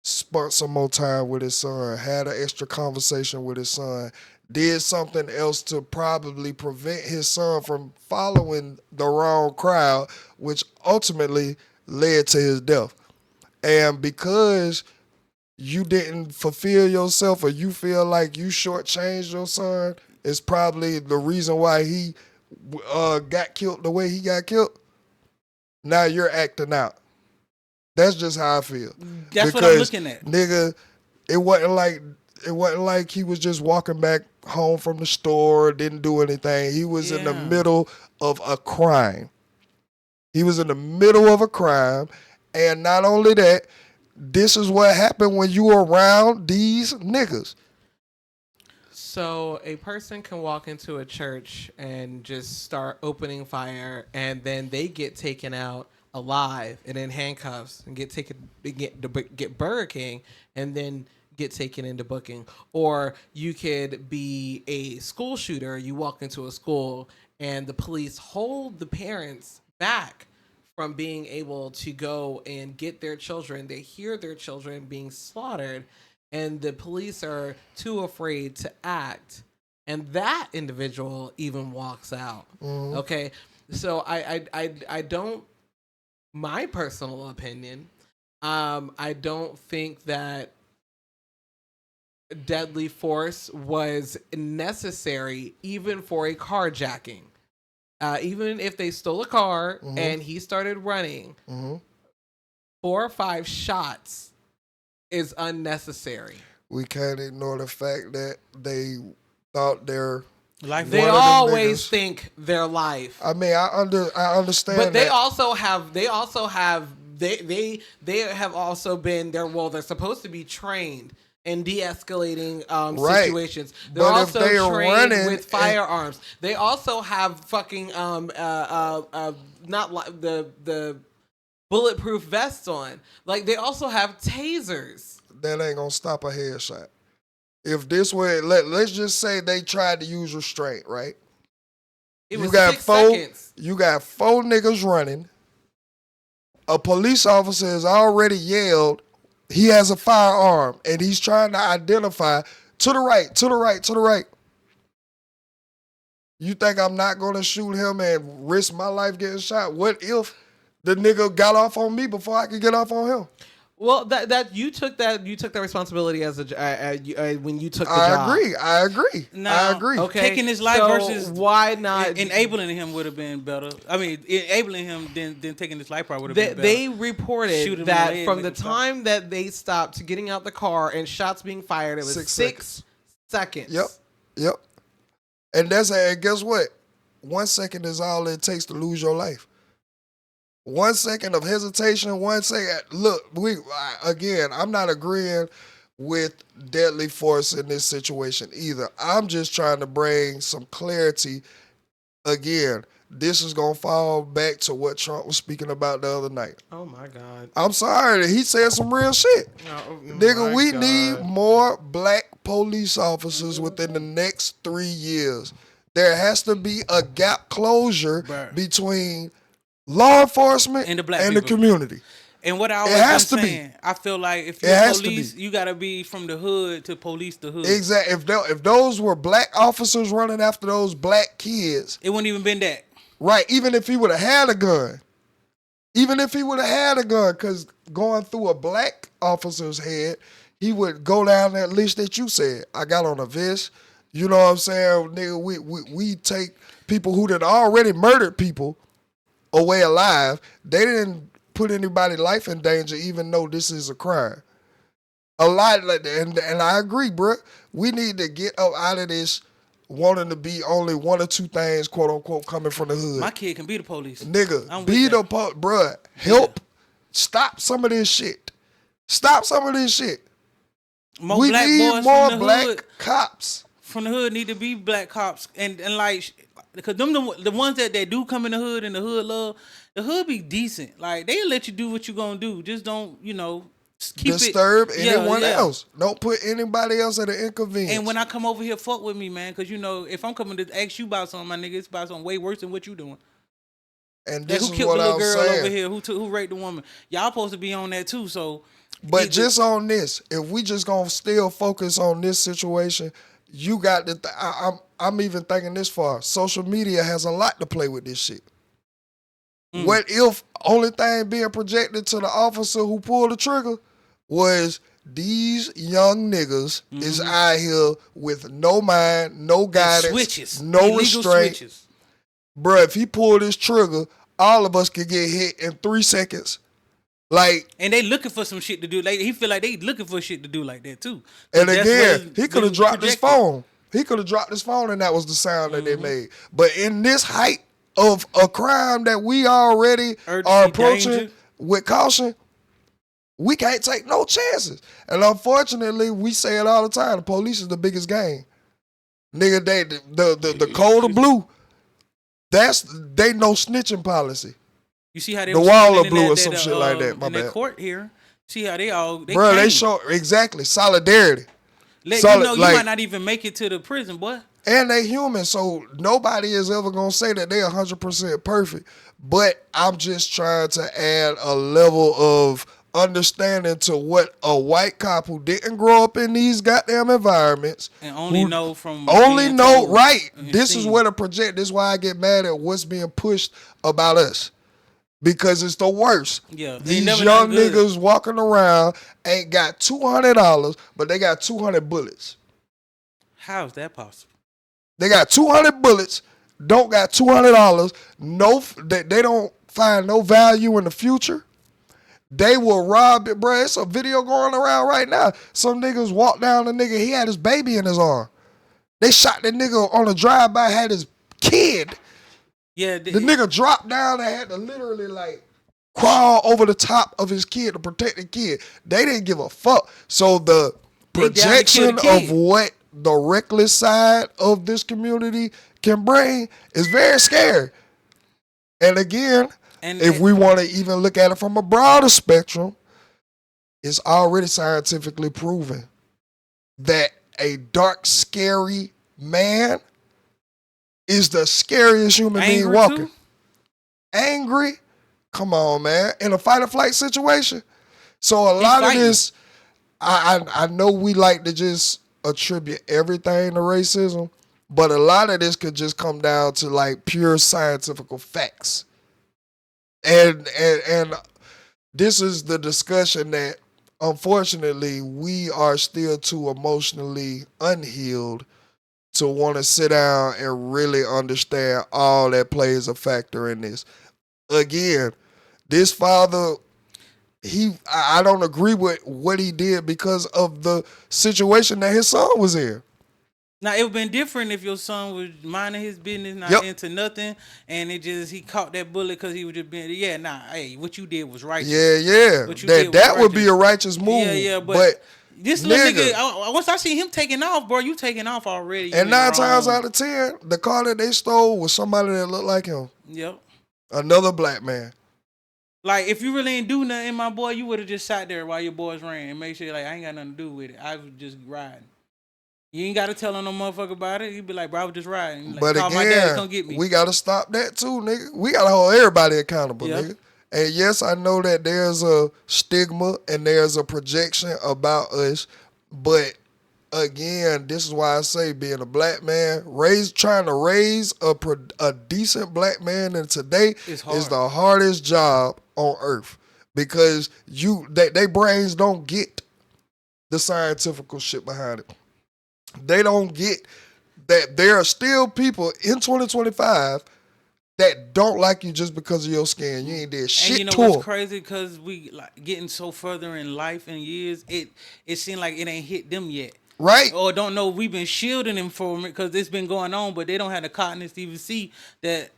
spent some more time with his son, had an extra conversation with his son, did something else to probably prevent his son from following the wrong crowd, which ultimately led to his death. And because you didn't fulfill yourself, or you feel like you shortchanged your son, is probably the reason why he got killed the way he got killed. Now you're acting out. That's just how I feel. That's what I'm looking at. Nigga, it wasn't like he was just walking back home from the store, didn't do anything. He was in the middle of a crime. And not only that, this is what happened when you were around these niggas. So a person can walk into a church and just start opening fire, and then they get taken out alive and in handcuffs and get Burger King, and then get taken into booking. Or you could be a school shooter. You walk into a school and the police hold the parents back from being able to go and get their children. They hear their children being slaughtered, and the police are too afraid to act. And that individual even walks out. Mm-hmm. Okay, so I don't. My personal opinion, I don't think that deadly force was necessary even for a carjacking. Even if they stole a car and he started running, 4 or 5 shots is unnecessary. We can't ignore the fact that they thought their life. They always think their life. I mean, I understand, but they also have. They have also been there. Well, they're supposed to be trained in de-escalating situations. They're also trained with firearms. They also have fucking not like the bulletproof vests on. Like, they also have tasers. That ain't gonna stop a headshot. If this way, let's just say they tried to use restraint, right? It was 6 seconds. You got 4 niggas running. A police officer has already yelled, he has a firearm, and he's trying to identify to the right, to the right, to the right. You think I'm not gonna shoot him and risk my life getting shot? What if the nigga got off on me before I could get off on him? Well, you took that responsibility as when you took the job. I agree. Now, I agree. Okay, taking his life versus why not enabling him would have been better. I mean, enabling him then taking his life part would have been better. They reported that from the time that they stopped to getting out the car and shots being fired, it was 6 seconds. Yep. And guess what? 1 second is all it takes to lose your life. 1 second of hesitation, 1 second. Look, I'm not agreeing with deadly force in this situation either. I'm just trying to bring some clarity. Again, this is going to fall back to what Trump was speaking about the other night. Oh, my God. I'm sorry. He said some real shit. Nigga, we need more black police officers within the next 3 years. There has to be a gap closure between law enforcement and the community. And what I always been saying, I feel like if you're police, you gotta be from the hood to police the hood. Exactly. If those were black officers running after those black kids, it wouldn't even been that. Right. Even if he would have had a gun. Because going through a black officer's head, he would go down that list that you said. I got on a vest. You know what I'm saying? Nigga, we take people who done already murdered people away alive. They didn't put anybody's life in danger even though this is a crime. A lot like that, and I agree, bro. We need to get up out of this wanting to be only one or two things, quote unquote, coming from the hood. My kid can be the police. Nigga, be the bruh. Help stop some of this shit. Stop some of this shit. We need more black cops. From the hood need to be black cops. And like, because them the ones that do come in the hood and the hood love, the hood be decent. Like, they'll let you do what you gonna do. Just don't, keep disturb anyone else. Don't put anybody else at an inconvenience. And when I come over here, fuck with me, man. Because, if I'm coming to ask you about something, my nigga, it's about something way worse than what you doing. And this who is killed what the little I'm girl saying. over here? Who raped the woman? Y'all supposed to be on that too. So, but just on this, if we just gonna still focus on this situation, you got to. I'm even thinking this far. Social media has a lot to play with this shit. What if only thing being projected to the officer who pulled the trigger was these young niggas is out here with no mind, no guidance, switches, no illegal restraint. switches. Bruh, if he pulled this trigger, all of us could get hit in 3 seconds. Like, and they looking for some shit to do. Like, he feel like they looking for shit to do like that too. And again, he could have dropped his phone. He could have dropped his phone, and that was the sound that they made. But in this height of a crime that we already are approaching with caution, we can't take no chances. And unfortunately, we say it all the time: the police is the biggest gang. Nigga, the code of blue. They no snitching policy. You see how they the wall of blue or some shit like that. My in bad. That court here, see how they show exactly solidarity. You might not even make it to the prison, boy. And they human, so nobody is ever gonna say that they 100% perfect. But I'm just trying to add a level of understanding to what a white cop who didn't grow up in these goddamn environments and know right. This is where the project. This is why I get mad at what's being pushed about us, because it's the worst. Yeah, these young niggas walking around ain't got $200, but they got 200 bullets. How is that possible? They got 200 bullets, don't got $200. No, they don't find no value in the future. They will rob it, bro. It's a video going around right now. Some niggas walked down the nigga. He had his baby in his arm. They shot the nigga on a drive-by, had his kid. Yeah, the nigga dropped down and had to literally crawl over the top of his kid to protect the kid. They didn't give a fuck. So the projection of what the reckless side of this community can bring is very scary. And again, if we want to even look at it from a broader spectrum, it's already scientifically proven that a dark, scary man is the scariest human being walking. Angry? Come on, man. In a fight or flight situation. So a lot of this, I know we like to just attribute everything to racism, but a lot of this could just come down to pure scientific facts. And this is the discussion that unfortunately we are still too emotionally unhealed to want to sit down and really understand all that plays a factor in this. Again, this father, I don't agree with what he did because of the situation that his son was in. Now, it would have been different if your son was minding his business, not into nothing, and he caught that bullet because he was just being, hey, what you did was righteous. Yeah. That would be a righteous move. Yeah, but this little nigga, once I see him taking off, bro, you taking off already. And 9 times out of 10, the car that they stole was somebody that looked like him. Yep. Another black man. Like, if you really ain't do nothing, my boy, you would have just sat there while your boys ran and make sure, I ain't got nothing to do with it. I was just riding. You ain't got to tell no motherfucker about it. You be like, bro, I was just riding. But again, my dad, come get me. We got to stop that too, nigga. We got to hold everybody accountable, nigga. And yes, I know that there's a stigma and there's a projection about us. But again, this is why I say being a black man, trying to raise a decent black man in today is the hardest job on earth. Because they brains don't get the scientific shit behind it. They don't get that there are still people in 2025 that don't like you just because of your skin. You ain't did shit And you know to what's them. crazy? Because we like getting so further in life and years, it seemed like it ain't hit them yet. Right. Or don't know we've been shielding them from it because it's been going on, but they don't have the cottonness to even see that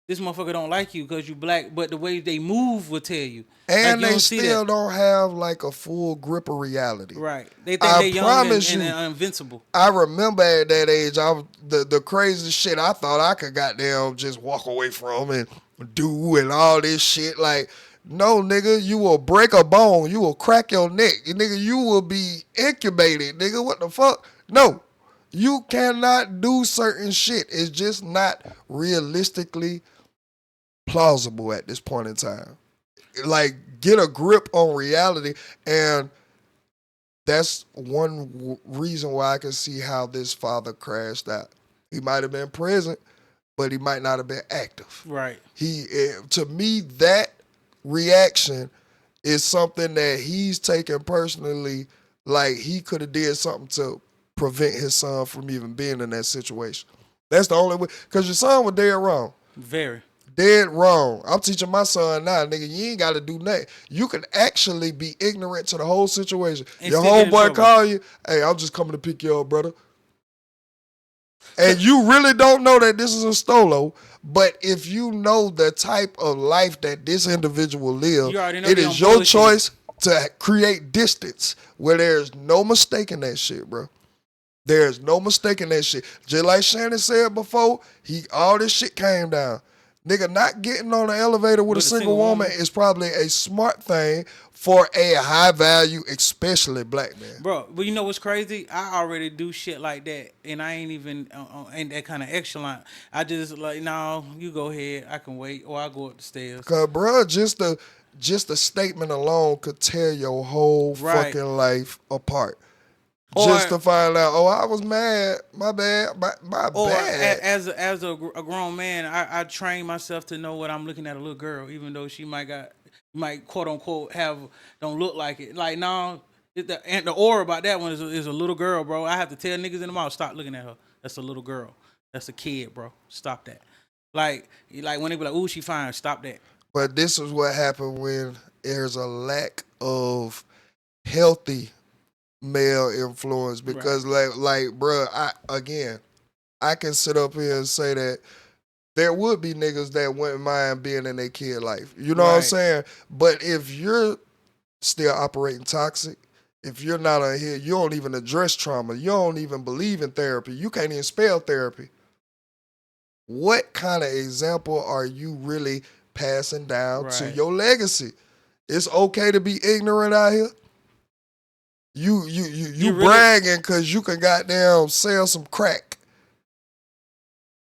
this motherfucker don't like you because you black. But the way they move will tell you. And you they don't see still that. don't have like a full grip of reality. Right. They think I they're young promise and you, invincible. I remember at that age, I was the craziest shit I thought I could goddamn just walk away from and do and all this shit. Like, no, nigga, you will break a bone. You will crack your neck. Nigga, you will be incubated. Nigga, what the fuck? No. You cannot do certain shit. It's just not realistically plausible at this point in time. Like, get a grip on reality, and that's one reason why I can see how this father crashed out. He might have been present, but he might not have been active. Right. To me, that reaction is something that he's taken personally. Like, he could have did something to prevent his son from even being in that situation. That's the only way. Because your son was dead wrong. Very. Dead wrong. I'm teaching my son now, nigga, you ain't got to do nothing. You can actually be ignorant to the whole situation. And Your still get in homeboy trouble. call you, hey, I'm just coming to pick you up, brother. And you really don't know that this is a stolo, but if you know the type of life that this individual live, You already know it they is on your bullshit. choice to create distance where there's no mistaking that shit, bro. There's no mistaking that shit. Just like Shannon said before, all this shit came down. Nigga, not getting on the elevator with a single woman is probably a smart thing for a high value, especially black man. Bro, but you know what's crazy? I already do shit like that, and I ain't even ain't that kind of echelon. I just like, no, you go ahead, I can wait, or I go up the stairs. Cause bro, just the statement alone could tear your whole Right. fucking life apart. Or- Just to find out, oh, I was mad. My bad. My Or bad. as a grown man, I train myself to know what I'm looking at a little girl, even though she might quote unquote don't look like it. Like no, the aura about that one is a little girl, bro. I have to tell niggas in the mouth, stop looking at her. That's a little girl. That's a kid, bro. Stop that. Like when they be like, ooh, she fine. Stop that. But this is what happened when there's a lack of healthy male influence, because like bro, I can sit up here and say that there would be niggas that wouldn't mind being in their kid life. You know what I'm Right. saying? But if you're still operating toxic, if you're not on here, you don't even address trauma, you don't even believe in therapy, you can't even spell therapy. What kind of example are you really passing down to Right. your legacy? It's okay to be ignorant out here. You really- bragging because you can goddamn sell some crack,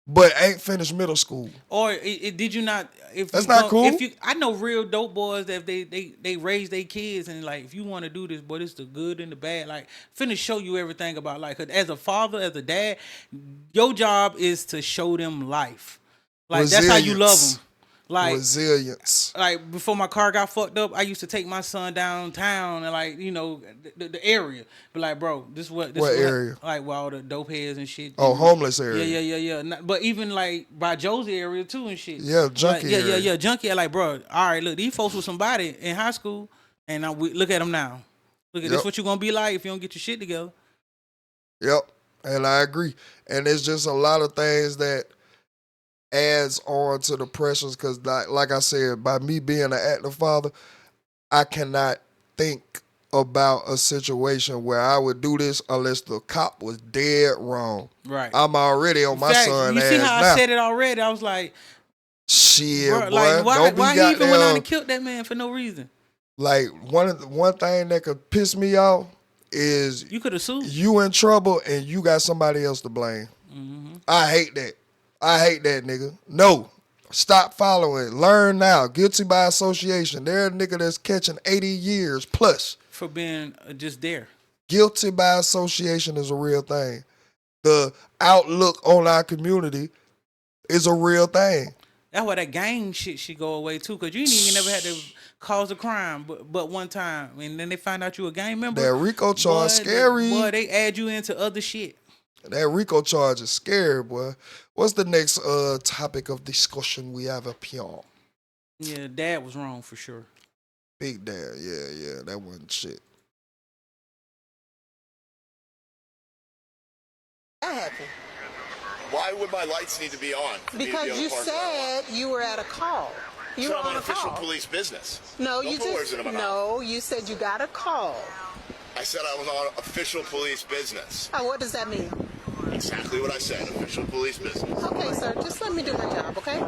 but ain't finished middle school. Or did you not? If That's you not don't- cool. If you, I know real dope boys that if they raise their kids and like, if you want to do this, boy, it's the good and the bad. Like, finna show you everything about life. 'Cause as a father, as a dad, your job is to show them life. Like that's how you love Resilience. them. Like Resilience. Like before my car got fucked up, I used to take my son downtown and like, you know, the area. But like, bro, this What is area? like where all the dope heads and shit. Oh, homeless area. Yeah. But even like by Josie area too and shit. Yeah, junkie Like, area. yeah, junkie. Like, bro, all right, look, these folks were somebody in high school, and look at them now. Look at this. Yep. What you gonna be like if you don't get your shit together? Yep, and I agree. And it's just a lot of things that adds on to the pressures, because like I said, by me being an active father, I cannot think about a situation where I would do this unless the cop was dead wrong. Right. I'm already on my Facts. son's You see ass how now. I said it already? I was like, Shit, bro, boy, like why don't be he even went out goddamn. and killed that man for no reason? Like one thing that could piss me off is You could have sued. you in trouble and you got somebody else to blame. Mm-hmm. I hate that. I hate that, nigga. No. Stop following. Learn now. Guilty by association. They're a nigga that's catching 80 years plus. For being just there. Guilty by association is a real thing. The outlook on our community is a real thing. That's why that gang shit should go away too, cause you ain't even never had to cause a crime, but one time, and then they find out you a gang member. That RICO charge boy, scary. Boy, they add you into other shit. That RICO charge is scary, boy. What's the next topic of discussion we have up here? Yeah, Dad was wrong for sure. Big Dad, yeah, that wasn't shit. That happened. Why would my lights need to be on? Because you said you were at a call. You were on a official call. Police business. No, Don't you put words just in my mouth. no. You said you got a call. I said I was on official police business. Oh, what does that mean? Exactly what I said. Official police business. Okay, sir. Just let me do my job, okay?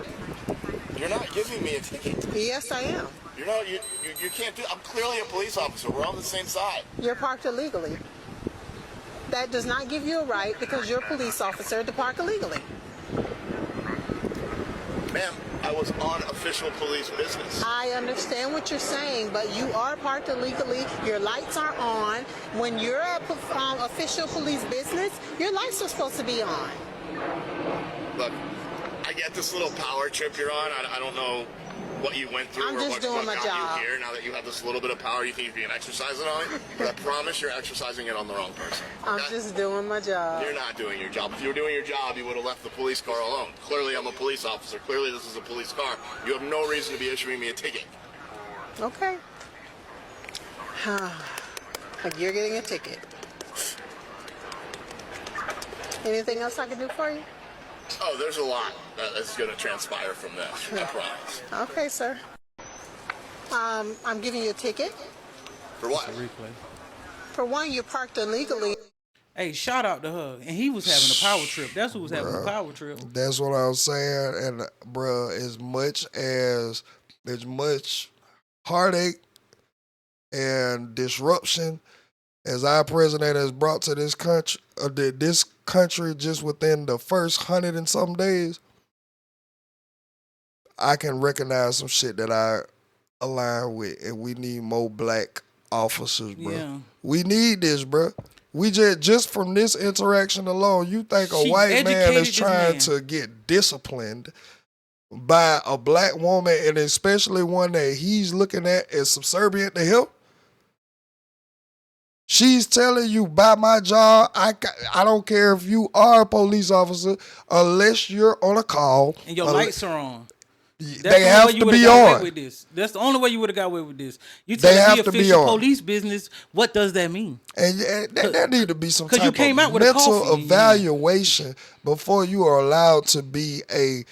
You're not giving me a ticket. Yes, I am. You're not. You can't do. I'm clearly a police officer. We're on the same side. You're parked illegally. That does not give you a right because you're a police officer to park illegally. Ma'am, I was on official police business. I understand what you're saying, but you are parked illegally. Your lights are on. When you're at official police business, your lights are supposed to be on. Look, I get this little power trip you're on. I don't know what you went through I'm or just what doing my got job. you here. Now that you have this little bit of power, you think you're being exercising on it. But I promise you're exercising it on the wrong person. I'm just doing my job. You're not doing your job. If you were doing your job, you would have left the police car alone. Clearly, I'm a police officer. Clearly, this is a police car. You have no reason to be issuing me a ticket. Okay. Like you're getting a ticket. Anything else I can do for you? Oh, there's a lot that's going to transpire from this. I promise. Okay, sir. I'm giving you a ticket. For what? For one, you're parked illegally. Hey, shout out to her. And he was having a power trip. That's who was having a power trip. That's what I was saying. And, bruh, as much heartache and disruption as our president has brought to this country just within the first 100 and some days, I can recognize some shit that I align with, and we need more black officers, bro. Yeah. We need this, bro. We just from this interaction alone, you think a white man is trying to get disciplined by a black woman, and especially one that he's looking at as subservient to him? She's telling you, by my job, I don't care if you are a police officer, unless you're on a call. And your lights are on. They have to be on. With this. That's the only way you would have got away with this. You They tell have me to be official on. police business. What does that mean? And there need to be some type you came out of with a mental coffee. evaluation before you are allowed to be a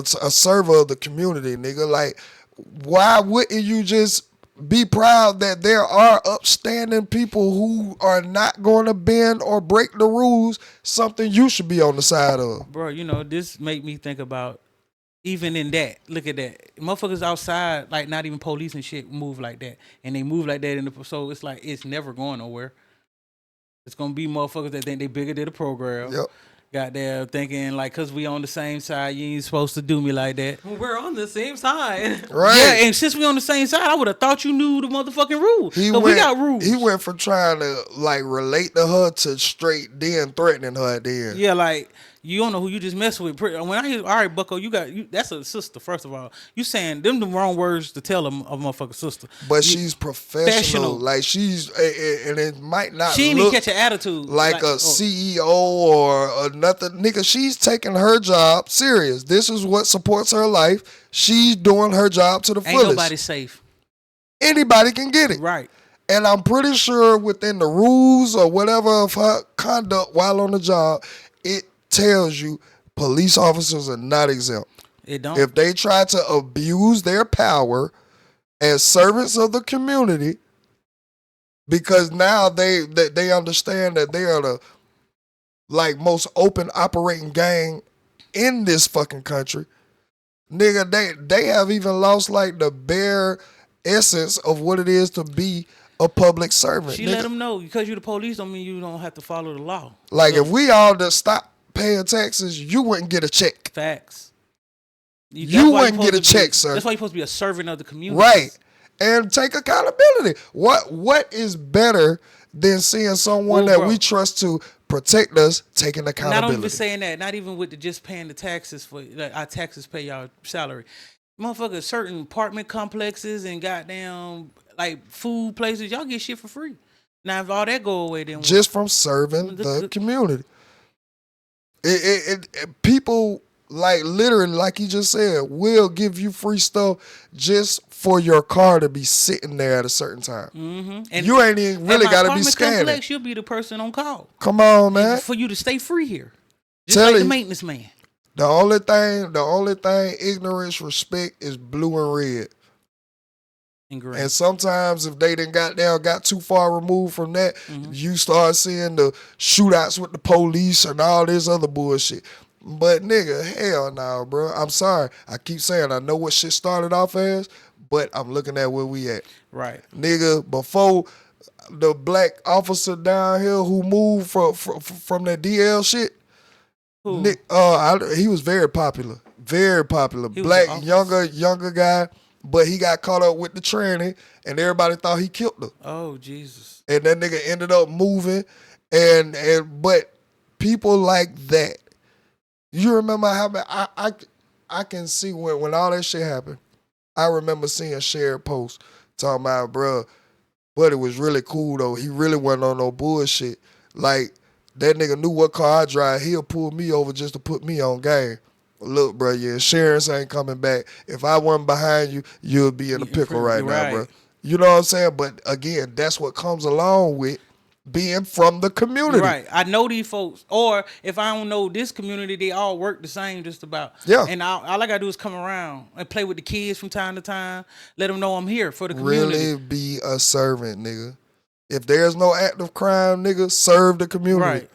server of the community, nigga. Like, why wouldn't you just be proud that there are upstanding people who are not going to bend or break the rules? Something you should be on the side of. Bro, this make me think about, even in that, look at that. Motherfuckers outside, like not even police and shit move like that. And they move like that so it's like it's never going nowhere. It's gonna be motherfuckers that think they bigger than the program. Yep. Got there thinking like, cause we on the same side, you ain't supposed to do me like that. We're on the same side. Right. Yeah, and since we on the same side, I would have thought you knew the motherfucking rules. We got rules. He went from trying to like relate to her to straight then threatening her at the end. Yeah, like you don't know who you just messed with. When I hear, all right, Bucko, that's a sister. First of all, you saying them the wrong words to tell a motherfucking sister. But she's professional. Like she's, and it might not. She ain't look even catch an attitude like a CEO or nothing. Nigga, she's taking her job serious. This is what supports her life. She's doing her job to the fullest. Ain't nobody safe. Anybody can get it. Right. And I'm pretty sure within the rules or whatever of her conduct while on the job, it tells you police officers are not exempt. It don't. If they try to abuse their power as servants of the community, because now they understand that they are the most open operating gang in this fucking country, nigga, they have even lost like the bare essence of what it is to be a public servant. She let them know, because you the police don't mean you don't have to follow the law. Like if we all just stop paying taxes, you wouldn't get a check. Facts. You wouldn't get a check, sir. That's why you're supposed to be a servant of the community. Right. And take accountability. What is better than seeing someone that we trust to protect us taking accountability? Not even saying that. Not even with just paying the taxes for our taxes pay y'all salary. Motherfuckers, certain apartment complexes and goddamn like food places, y'all get shit for free. Now if all that go away, then just from serving the community. People like literally, like he just said, will give you free stuff just for your car to be sitting there at a certain time. Mm-hmm. And you ain't even really got to be scanning. Complex, you'll be the person on call. Come on, man. For you to stay free here, just Tell like you, the maintenance man. The only thing ignorance respect is blue and red. And sometimes if they done got too far removed from that, you start seeing the shootouts with the police and all this other bullshit. But nigga, hell no, bro. I'm sorry. I keep saying I know what shit started off as, but I'm looking at where we at. Right. Nigga, before the black officer down here who moved from that DL shit, he was very popular. Very popular. Black, younger guy. But he got caught up with the tranny, and everybody thought he killed her. Oh, Jesus. And that nigga ended up moving. But people like that, you remember how I can see when all that shit happened, I remember seeing shared posts talking about, bro, but it was really cool, though. He really wasn't on no bullshit. Like, that nigga knew what car I drive. He'll pull me over just to put me on game. Look, bro, your insurance ain't coming back. If I wasn't behind you, you'll be in a pickle right now, bro. You know what I'm saying? But again, that's what comes along with being from the community. Right. I know these folks. Or if I don't know this community, they all work the same just about. Yeah. And all I gotta do is come around and play with the kids from time to time. Let them know I'm here for the community. Really be a servant, nigga. If there's no active crime, nigga, serve the community. Right.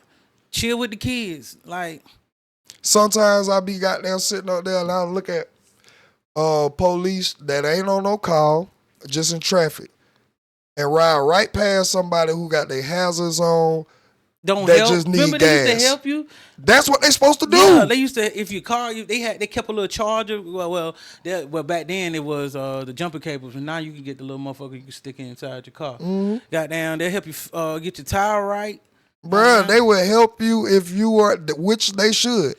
Chill with the kids. Like, sometimes I be goddamn sitting up there and I look at police that ain't on no call, just in traffic, and ride right past somebody who got their hazards on. Don't that help. Just need Remember gas. they used to help you? That's what they supposed to do. Yeah, they used to. If your car, they kept a little charger. Well, back then it was the jumper cables, and now you can get the little motherfucker you can stick inside your car. Mm-hmm. Goddamn, they help you get your tire right. Bruh, they will help you if you are, which they should.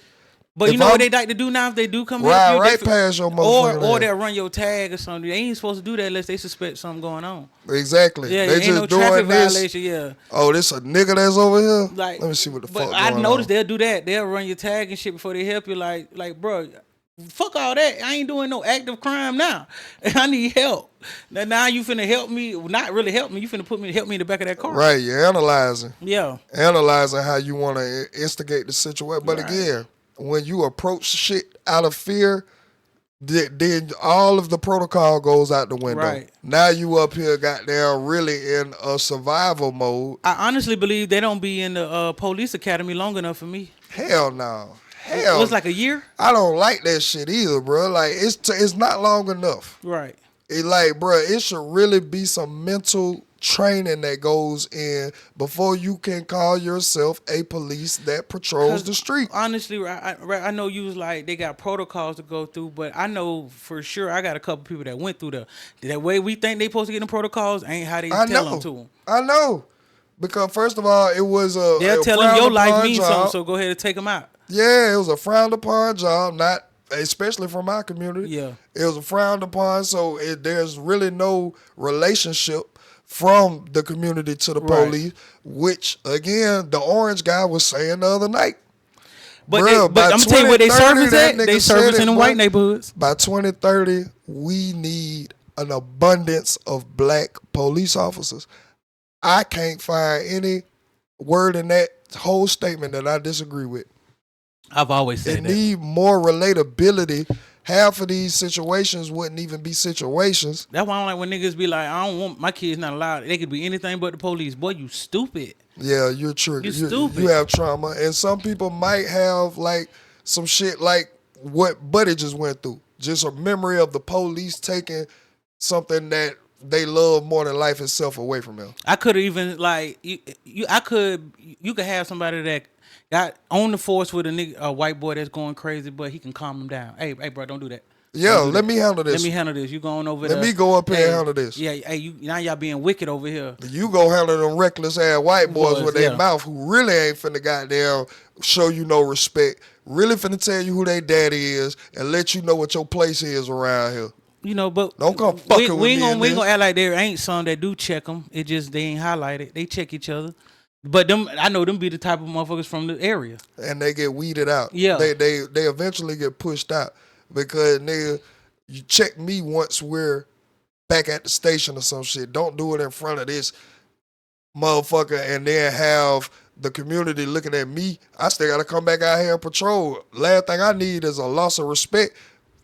But you know what they like to do now if they do come ride help you? Right past your motherfucker. Or they'll run your tag or something. They ain't supposed to do that unless they suspect something going on. Exactly. Yeah, they ain't just no doing traffic this. violation, yeah. Oh, this a nigga that's over here? Like, let me see what the fuck I going noticed on. they'll do that. They'll run your tag and shit before they help you. Like, bro, fuck all that. I ain't doing no active crime now. I need help. Now you finna help me. Not really help me. You finna help me in the back of that car. Right, you're analyzing. Yeah. Analyzing how you want to instigate the situation. But again, when you approach shit out of fear, then all of the protocol goes out the window. Right. Now you up here goddamn really in a survival mode. I honestly believe they don't be in the police academy long enough for me. Hell no. Hell. It was like a year? I don't like that shit either, bro. Like, it's not long enough. Right. It like, bro, it should really be some mental training that goes in before you can call yourself a police that patrols the street. Honestly, I know you was like, they got protocols to go through, but I know for sure I got a couple people that went through that way we think they supposed to get in protocols ain't how they tell them to them. I know. Because first of all, it was a they'll tell them your life means something, so go ahead and take them out. Yeah, it was a frowned upon job, not especially from my community. Yeah. It was a frowned upon, so there's really no relationship from the community to the police, which, again, the orange guy was saying the other night. But I'm going to tell you where they service at. They service in the white neighborhoods. By 2030, we need an abundance of black police officers. I can't find any word in that whole statement that I disagree with. I've always said that. They need more relatability. Half of these situations wouldn't even be situations. That's why I don't like when niggas be like, I don't want my kids not allowed. They could be anything but the police. Boy, you stupid. Yeah, you're triggered. You stupid. You have trauma. And some people might have like some shit like what Buddy just went through. Just a memory of the police taking something that they love more than life itself away from them. I could even like you could have somebody that got on the force with a white boy that's going crazy, but he can calm him down. Hey, bro, don't do that. Yeah, let me handle this. Let me handle this. You going over there. Let me go up here and handle this. Yeah, hey, now y'all being wicked over here. You go handle them reckless ass white boys with their mouth who really ain't finna goddamn show you no respect. Really finna tell you who their daddy is and let you know what your place is around here. You know, but don't come fucking with me. We ain't gonna act like there ain't some that do check them. It just they ain't highlighted. They check each other. But them, I know them be the type of motherfuckers from the area. And they get weeded out. Yeah. They eventually get pushed out because nigga, you check me once we're back at the station or some shit. Don't do it in front of this motherfucker and then have the community looking at me. I still gotta come back out here and patrol. Last thing I need is a loss of respect.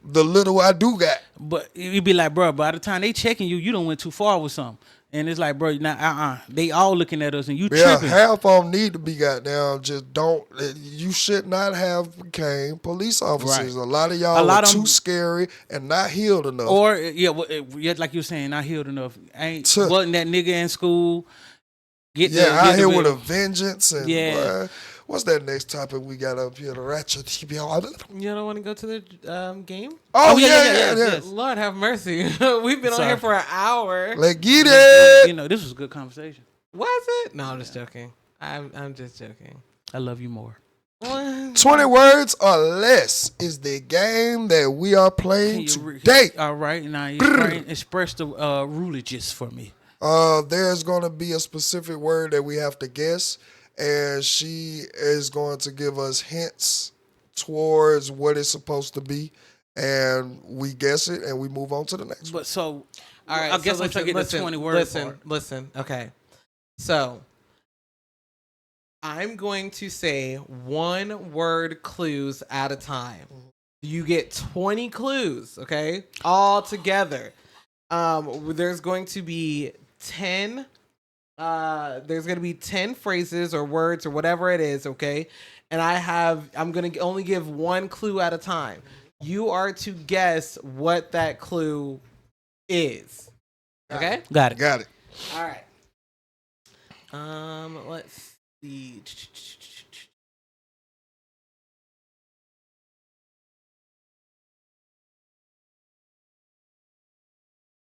The little I do got. But you'd be like, bro, by the time they checking you, you done went too far with something. And it's like, bro, now they all looking at us and you tripping. Half of them need to be goddamn. Just don't. You should not have became police officers. Right. A lot of y'all are too scary and not healed enough. Or like you're saying, not healed enough. Wasn't that nigga in school? Out here with a vengeance. And yeah. What's that next topic we got up here? The ratchet. You don't want to go to the game? Oh, yeah. Lord have mercy. We've been on here for an hour. Let's get it. You know, this was a good conversation. Was it? No, I'm just joking. I'm just joking. I love you more. 20 words or less is the game that we are playing today. All right. Now, express the ruleages for me. There's going to be a specific word that we have to guess. And she is going to give us hints towards what it's supposed to be. And we guess it and we move on to the next one. But so, all right, I guess once I get the 20 words. Listen. Okay. So, I'm going to say 1 word clues at a time. You get 20 clues, okay? All together. There's going to be 10 there's going to be 10 phrases or words or whatever it is, okay? And I'm going to only give 1 clue at a time. You are to guess what that clue is. Okay? Got it. All right. Let's see.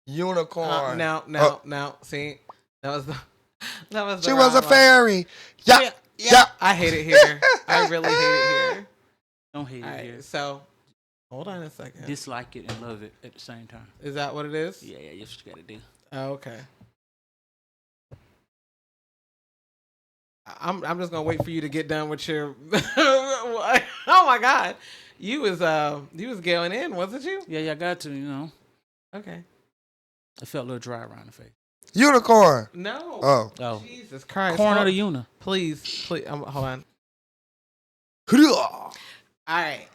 Unicorn. No. See? That was the She was a fairy. Yeah. I hate it here. I really hate it here. Don't hate it here. So, hold on a second. Dislike it and love it at the same time. Is that what it is? Yeah, that's what you gotta do. Oh, okay. I'm just gonna wait for you to get done with your. Oh my God, you was going in, wasn't you? Yeah, I got to. You know. Okay. I felt a little dry around the face. Unicorn. No. Oh. Jesus Christ. Corn of the Una. Please. Hold on. All right.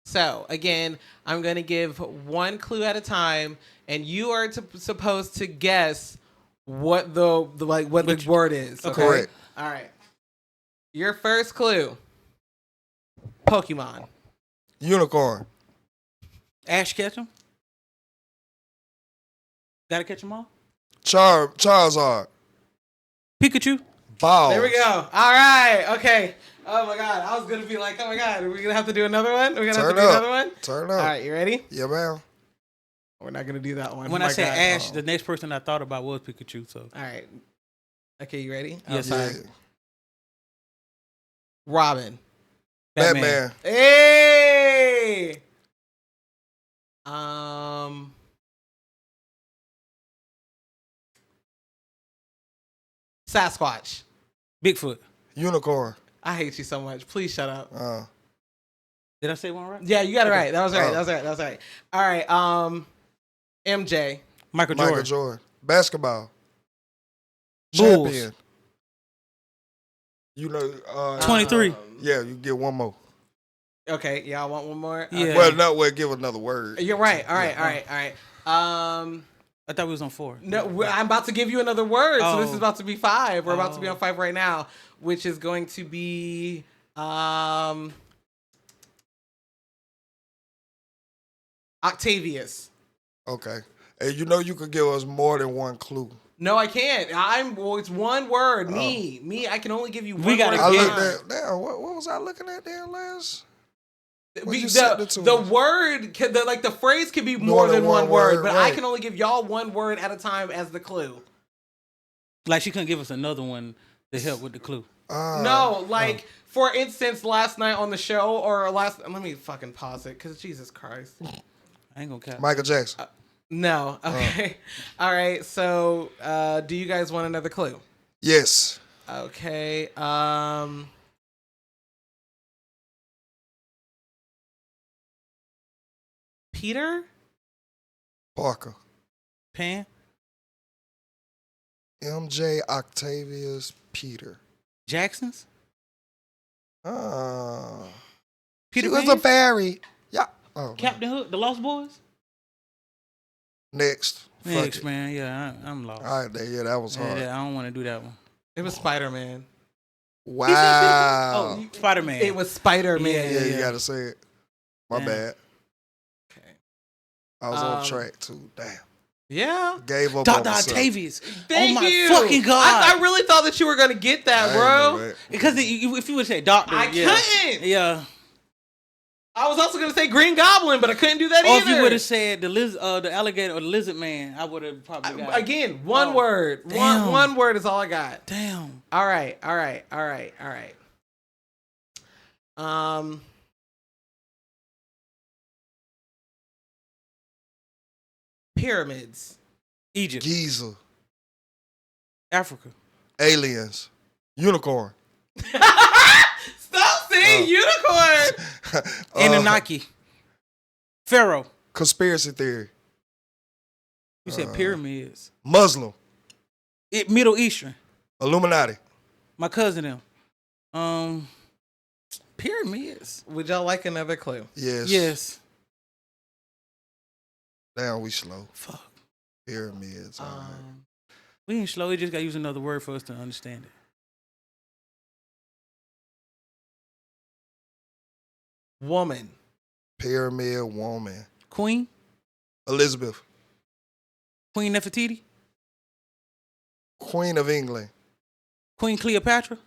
So again, I'm gonna give 1 clue at a time, and you are supposed to guess what the word is. Okay. Correct. All right. Your first clue. Pokemon. Unicorn. Ash Ketchum. Gotta catch them all. Charizard. Pikachu. Balls. There we go. All right. Okay. Oh my God. I was gonna be like, oh my God, are we gonna have to do another one? We're gonna have to do another one. Turn up. All right. You ready? Yeah, man. We're not gonna do that one. When I said Ash, the next person I thought about was Pikachu. So. All right. Okay. You ready? Yes. Yeah. Robin. Batman. Hey. Sasquatch. Bigfoot. Unicorn. I hate you so much. Please shut up. Did I say one right? Yeah, you got it right. That was right. That was right. All right. MJ. Michael Jordan. Basketball. Bulls. Champion. You know. 23. Yeah, you get one more. Okay, y'all want one more? Yeah. Okay. Well, no, we'll give another word. You're right. All right. I thought we was on 4. No, I'm about to give you another word. So this is about to be 5. We're about to be on 5 right now, which is going to be Octavius. Okay. And you know you could give us more than 1 clue. No, I can't. It's 1 word. Me. I can only give you 1 word. I looked at damn. What was I looking at there last? The word, the phrase can be more than one word, but right. I can only give y'all 1 word at a time as the clue. Like she couldn't give us another one to help with the clue. For instance, last night on the show let me fucking pause it because Jesus Christ. I ain't gonna cap. Michael Jackson. No. Okay. All right. So, do you guys want another clue? Yes. Okay. Peter? Parker. Pan? MJ Octavius Peter. Jackson's? She was a fairy. Yeah. Oh, Captain Hook, the Lost Boys? Next. Next, man. Yeah, I'm lost. All right, yeah, that was hard. Yeah, I don't want to do that one. It was Spider-Man. Wow. Oh, Spider-Man. It was Spider-Man. Yeah, you gotta say it. My bad. Okay. I was on track too. Damn. Yeah. Gave up Dr. on myself. Octavius. Thank oh my you. fucking God. I really thought that you were gonna get that, bro. Because if you would say doctor, I couldn't. Yeah. I was also gonna say Green Goblin, but I couldn't do that or either. If you would have said the alligator or the lizard man, I would have probably got again, one word. Damn. One word is all I got. Damn. All right. Pyramids. Egypt. Giza. Africa. Aliens. Unicorn. Stop saying unicorn. Anunnaki. Pharaoh. Conspiracy theory. You said pyramids. Muslim. Middle Eastern. Illuminati. My cousin them. Pyramids. Would y'all like another clue? Yes. Yes. Damn, we slow. Fuck. Pyramids. All right. We ain't slow. We just got to use another word for us to understand it. Woman. Pyramid woman. Queen. Elizabeth. Queen Nefertiti. Queen of England. Queen Cleopatra.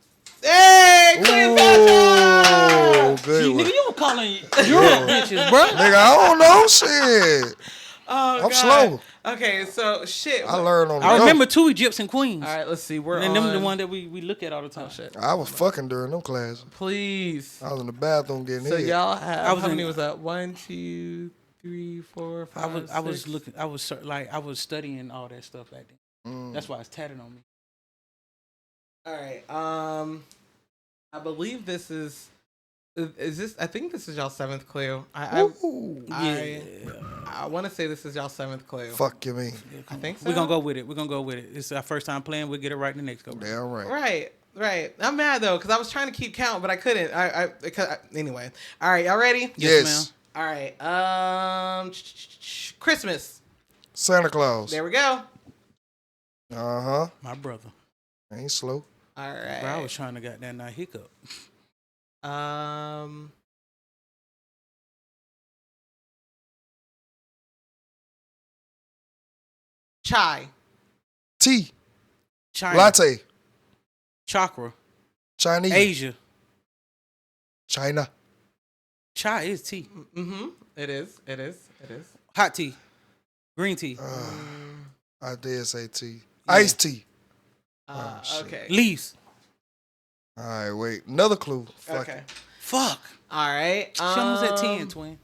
Hey, Cleopatra! Oh, good See, one. nigga, you were calling Europe bitches, bro. Nigga, I don't know shit. Oh, I'm slow. Okay, so shit. I learned on the I go. remember 2 Egyptian queens. All right, let's see. We're and on. them the one that we look at all the time. Oh, shit. I was fucking during them classes. Please. I was in the bathroom getting So hit. y'all have how many in- was that? 1, 2, 3, 4, 5. I was looking. I was studying all that stuff back then. That's why it's tatted on me. All right. I believe this is this. I think this is y'all 7th clue. I want to say this is y'all 7th clue. Fuck you mean. I think so. We're gonna go with it. It's our first time playing. We'll get it right the next go. Damn right. Right. I'm mad though because I was trying to keep count, but I couldn't. Anyway. All right. Y'all ready? Yes. All right. Christmas. Santa Claus. There we go. Uh-huh. My brother. Ain't slow. All right. Bro, I was trying to get that night hiccup. Chai. Tea. China. Latte. Chakra. Chinese. Asia. China. Chai is tea. Mm-hmm. It is. Hot tea. Green tea. I did say tea. Iced tea. Okay. Leaves. All right, wait. Another clue. Fuck Okay. it. Fuck. All right. She almost at 10, twin.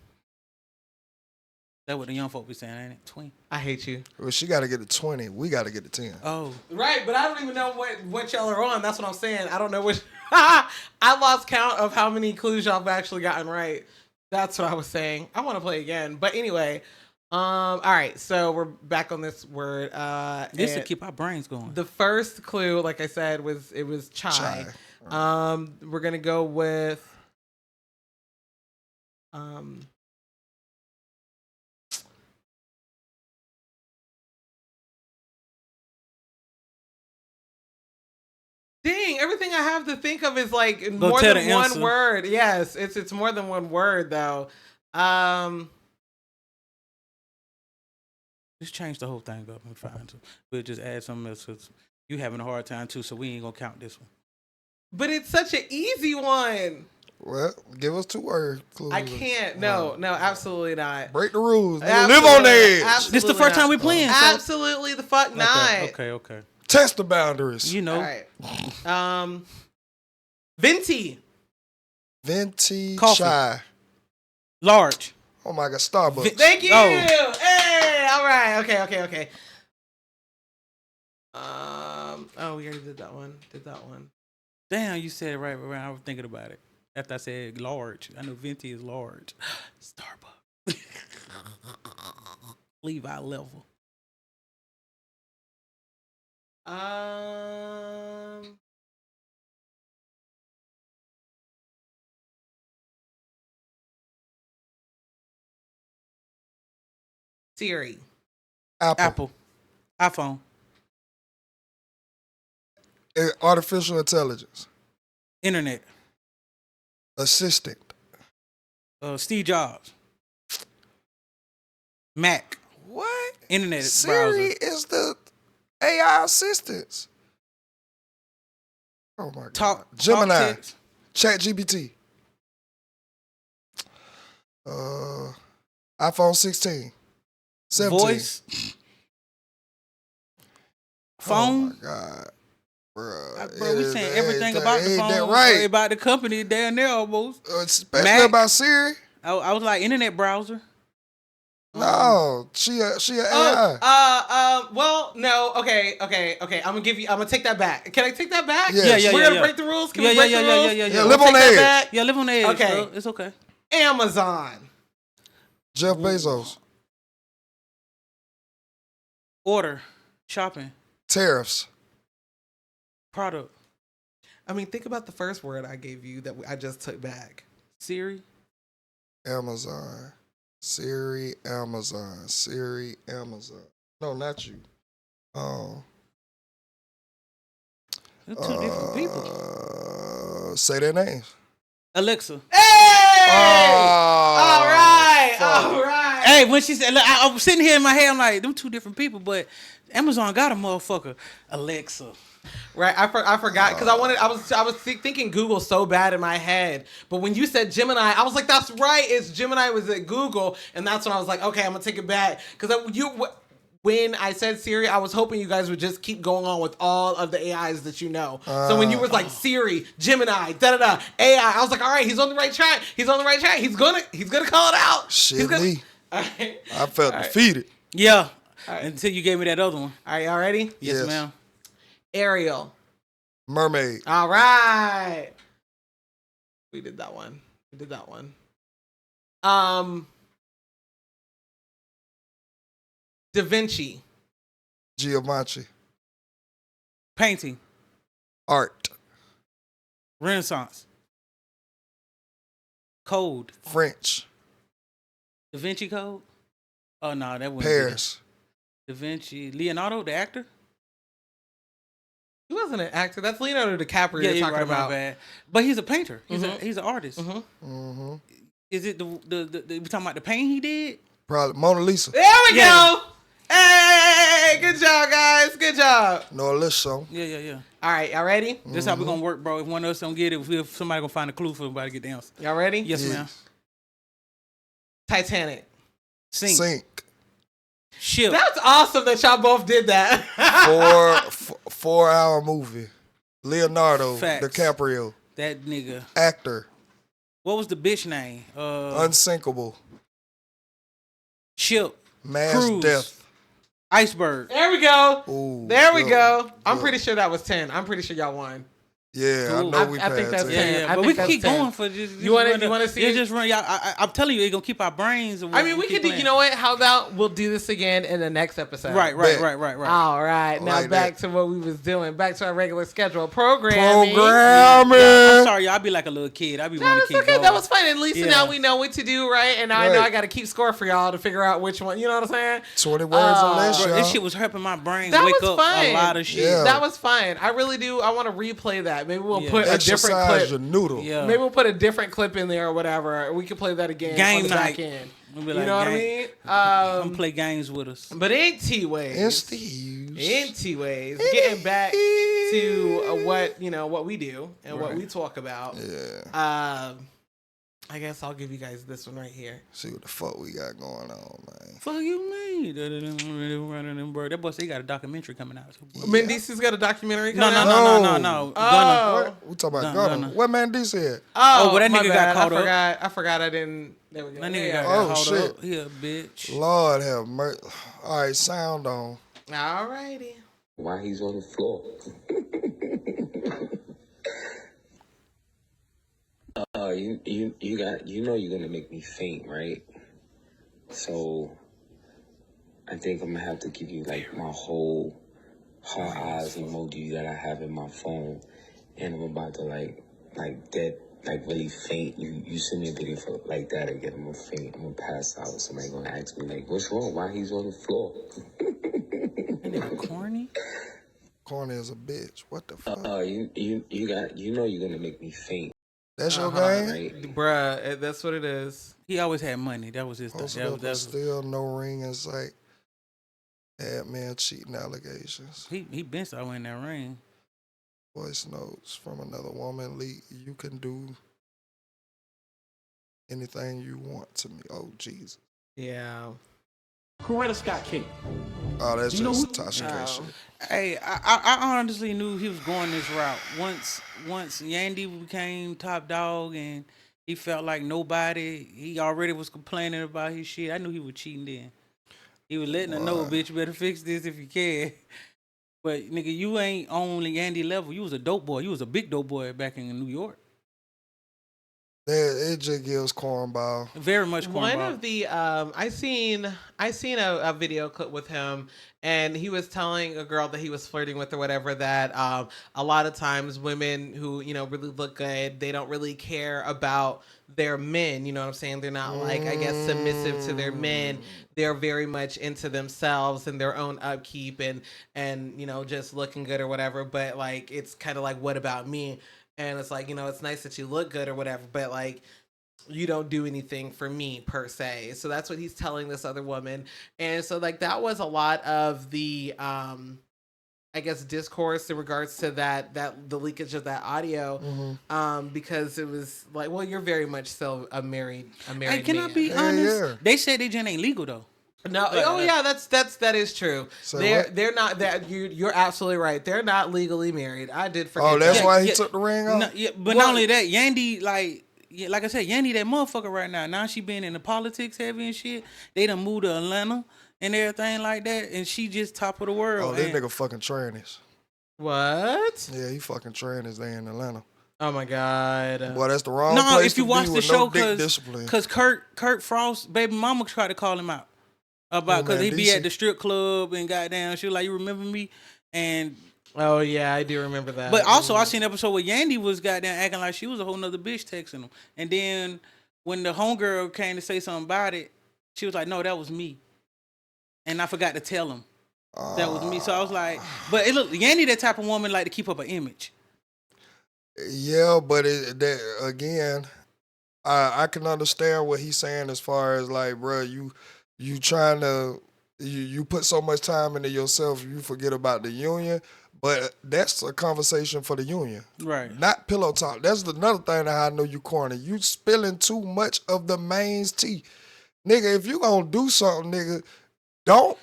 That's what the young folk be saying, ain't it? Twin. I hate you. Well, she got to get to 20. We got to get to 10. Oh. Right, but I don't even know what y'all are on. That's what I'm saying. I don't know which. I lost count of how many clues y'all have actually gotten right. That's what I was saying. I want to play again. But anyway, all right. So we're back on this word. This to keep our brains going. The first clue, like I said, was chai. We're gonna go with Dang, everything I have to think of is like more than one word. Yes, it's more than one word though. Just change the whole thing up and fine. So we'll just add something else because you having a hard time too, so we ain't gonna count this one. But it's such an easy one. Well, give us 2 word clues. I can't. No, absolutely not. Break the rules. Absolutely, Live on the edge. This the first time we playing. Absolutely the fuck not. Okay. Test the boundaries. You know. All right. Venti. Venti Coffee. chai. Large. Oh my God, Starbucks. Thank you. Oh. Hey, all right. Okay. Oh, we already did that one. Damn, you said it right when I was thinking about it. After I said large. I know venti is large. Starbucks. Levi level. Siri. Apple. iPhone. Artificial intelligence. Internet. Assistant. Steve Jobs. Mac. What? Internet Siri browser. is the AI assistants. Oh my God. Gemini. ChatGPT. iPhone 16. 17. Voice. Phone. Oh my God. Bro, we saying everything about the phone. That right. About the company down there almost. Especially Mac. about Siri. I was like internet browser. No, she a AI. Well, no. Okay. I'm gonna take that back. Can I take that back? Yes. Yeah. We're gonna break the rules. Can we break the rules? Yeah. Live on the edge. Yeah, live on the edge. Okay. Bro. It's okay. Amazon. Jeff Bezos. Order. Shopping. Tariffs. Product. I mean, think about the first word I gave you that I just took back. Siri. Amazon. Siri, Amazon. No, not you. They're two different people. Say their names. Alexa. Hey! Oh, All right. Hey, when she said, look, I was sitting here in my head, I'm like, them two different people, but Amazon got a motherfucker. Alexa. Right, I forgot because I was thinking Google so bad in my head, but when you said Gemini, I was like, that's right, it's Gemini was at Google, and that's when I was like, okay, I'm gonna take it back because when I said Siri, I was hoping you guys would just keep going on with all of the AIs that you know. So when you was like Siri, Gemini, AI, I was like, all right, he's on the right track. He's gonna call it out. Shit, me. Right. I felt defeated. Yeah. Right. Until you gave me that other one. All right, y'all ready? Yes, ma'am. Ariel. Mermaid. All right. We did that one. Da Vinci. Giovanni. Painting. Art. Renaissance. Code. French. Da Vinci Code. Oh no, that wouldn't Paris. be Da Vinci. Leonardo, the actor. He wasn't an actor. That's Leonardo DiCaprio Yeah, you're you're talking right, about. my bad. But he's a painter. He's an artist. Mm-hmm. Is it the we talking about the paint he did? Probably Mona Lisa. There we go. Hey, good job, guys. Good job. No, let's show. Yeah. All right, y'all ready? This is how we gonna work, bro. If one of us don't get it, if somebody gonna find a clue for everybody to get the answer. Y'all ready? Yes, ma'am. Titanic. Sink. Ship. That's awesome that y'all both did that. 4-hour movie. Leonardo Facts. DiCaprio. That nigga. Actor. What was the bitch name? Unsinkable. Ship. Mass Cruise. death. Iceberg. There we go. Ooh, there we good. go. I'm Good. pretty sure that was 10. I'm pretty sure y'all won. Yeah, Ooh. I know we I think passed that's it. it. Yeah. I But think we can that's keep 10. going for just. You want to see Yeah, it? just run. Y'all, I'm telling you, it's gonna keep our brains. I mean, we could do. You know what? How about we'll do this again in the next episode? Right. All right. Now like back that. to what we was doing. Back to our regular schedule. Programming. I'm sorry, y'all. I be like a little kid. I be No, wanting to it's keep okay. going. That was fun. At least Yeah. now we know what to do, right? And now I know Right. I got to keep score for y'all to figure out which one. You know what I'm saying? 20 words or less, Bro, y'all. this shit was helping my brain That wake was up fun. a lot of shit. Yeah. That was fun. I really do. I want to replay that. Maybe we'll Yeah. put a different Exercise clip. your noodle. Yeah. Maybe we'll put a different clip in there or whatever. We can play that again Game on the night. back end. We'll be You like, know what I gang- mean? Come play games with us. But anyways, getting back to what we do and what we talk about. Yeah. I guess I'll give you guys this one right here. See what the fuck we got going on, man. Fuck you mean? That boy said he got a documentary coming out. Mendes has got a documentary No. coming out? No. Oh. Gunna. We talking about Gunna. Gunna. What man D said? Oh, well, that my nigga got bad. caught up. I forgot I didn't. There we go. That nigga Yeah. got Oh, caught shit. up. He a bitch. Lord have mercy. All right, sound on. Alrighty. Why he's on the floor? You know you're gonna make me faint, right? So I think I'm gonna have to give you like my whole heart eyes emoji that I have in my phone, and I'm about to like dead, like really faint. You send me a video for like that again, I'm gonna faint. I'm gonna pass out. Somebody gonna ask me like, what's wrong? Why he's on the floor? And they're corny. Corny as a bitch. What the fuck? You know you're gonna make me faint. That's your game, right? Bruh. That's what it is. He always had money. That was his thing. That was still no ring in sight. Had man cheating allegations. He been started winning that ring. Voice notes from another woman leak. You can do anything you want to me. Oh Jesus. Yeah. Coretta Scott King. Oh, that's just Tasha K shit. Hey, I honestly knew he was going this route. Once Yandy became top dog and he felt like nobody, he already was complaining about his shit. I knew he was cheating then. He was letting her know, bitch, you better fix this if you can. But nigga, you ain't on the Yandy level. You was a dope boy. You was a big dope boy back in New York. It just gives cornball. Very much cornball. One of the I seen a video clip with him, and he was telling a girl that he was flirting with or whatever that a lot of times women who really look good, they don't really care about their men. You know what I'm saying? They're not like, I guess, submissive to their men. They're very much into themselves and their own upkeep and just looking good or whatever. But like, it's kind of like, what about me? And it's like, it's nice that you look good or whatever, but like, you don't do anything for me per se. So that's what he's telling this other woman. And so like, that was a lot of the, I guess, discourse in regards to that the leakage of that audio, because it was like, well, you're very much still a married Hey, can man. I be honest? Yeah. They said they just ain't legal though. No, that is true. So they're not that you're absolutely right. They're not legally married. I did forget. Oh, that's why he took the ring off. No, but not only that, Yandy like I said, Yandy that motherfucker right now. Now she been in the politics heavy and shit. They done moved to Atlanta and everything like that, and she just top of the world. Oh, this nigga fucking trannies. What? Yeah, he fucking trannies there in Atlanta. Oh my god. Boy, that's the wrong place if you to watch be the with show, no dick discipline. Because Kurt Frost, baby mama tried to call him out about because he be at the strip club and goddamn, she was like, you remember me? And oh yeah, I do remember that. But also, I seen an episode where Yandy was goddamn acting like she was a whole nother bitch texting him, and then when the homegirl came to say something about it, she was like, no, that was me, and I forgot to tell him that was me. So I was like, but look, Yandy that type of woman like to keep up an image. Yeah, but again, I can understand what he's saying as far as like, bro, you trying to you put so much time into yourself, you forget about the union. But that's a conversation for the union, right? Not pillow talk. That's another thing that I know you corny. You spilling too much of the mains tea, nigga. If you gonna do something, nigga, don't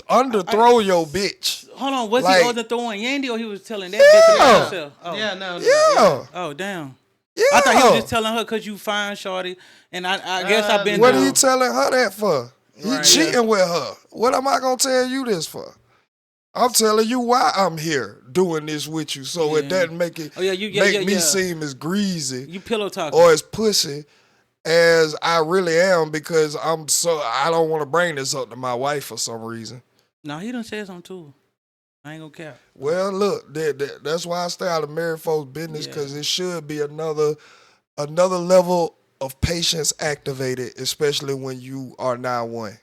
underthrow your bitch. Hold on, was he underthrowing Yandy or he was telling that bitch about himself? Oh. Yeah, no. Yeah. Oh, damn. Yeah. I thought he was just telling her because you fine, shorty. And I guess I've been. What are you telling her that for? He cheating with her. What am I gonna tell you this for? I'm telling you why I'm here doing this with you, so it doesn't make it make me seem as greasy, you pillow talking, or as pussy as I really am, because I don't want to bring this up to my wife for some reason. No, he done said something too. I ain't gonna cap. Well, look, that's why I stay out of married folks' business, because it should be another level of patience activated, especially when you are now one.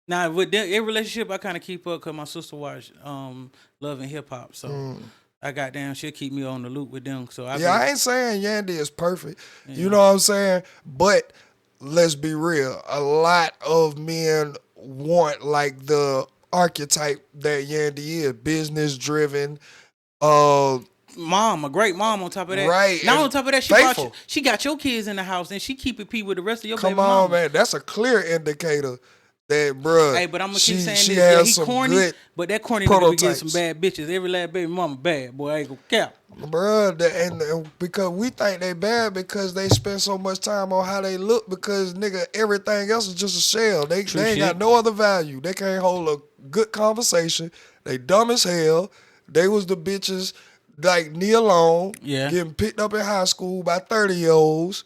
Now, with their relationship, I kind of keep up because my sister watch Love and Hip Hop. So I got down. She'll keep me on the loop with them. So I ain't saying Yandy is perfect. Yeah. You know what I'm saying? But let's be real. A lot of men want like the archetype that Yandy is. Business driven. Mom, a great mom on top of that. Right. Now on top of that, she got your kids in the house and she keep it P with the rest of your baby mama. Come on, man. That's a clear indicator. That bruh, hey, but I'm gonna keep saying this. He corny, but that corny nigga be getting some bad bitches. Every last baby mama bad, boy. I ain't gonna cap. Bruh, and because we think they bad because they spend so much time on how they look, because nigga, everything else is just a shell. They ain't got no other value. They can't hold a good conversation. They dumb as hell. They was the bitches like Elon getting picked up in high school by 30-year-olds.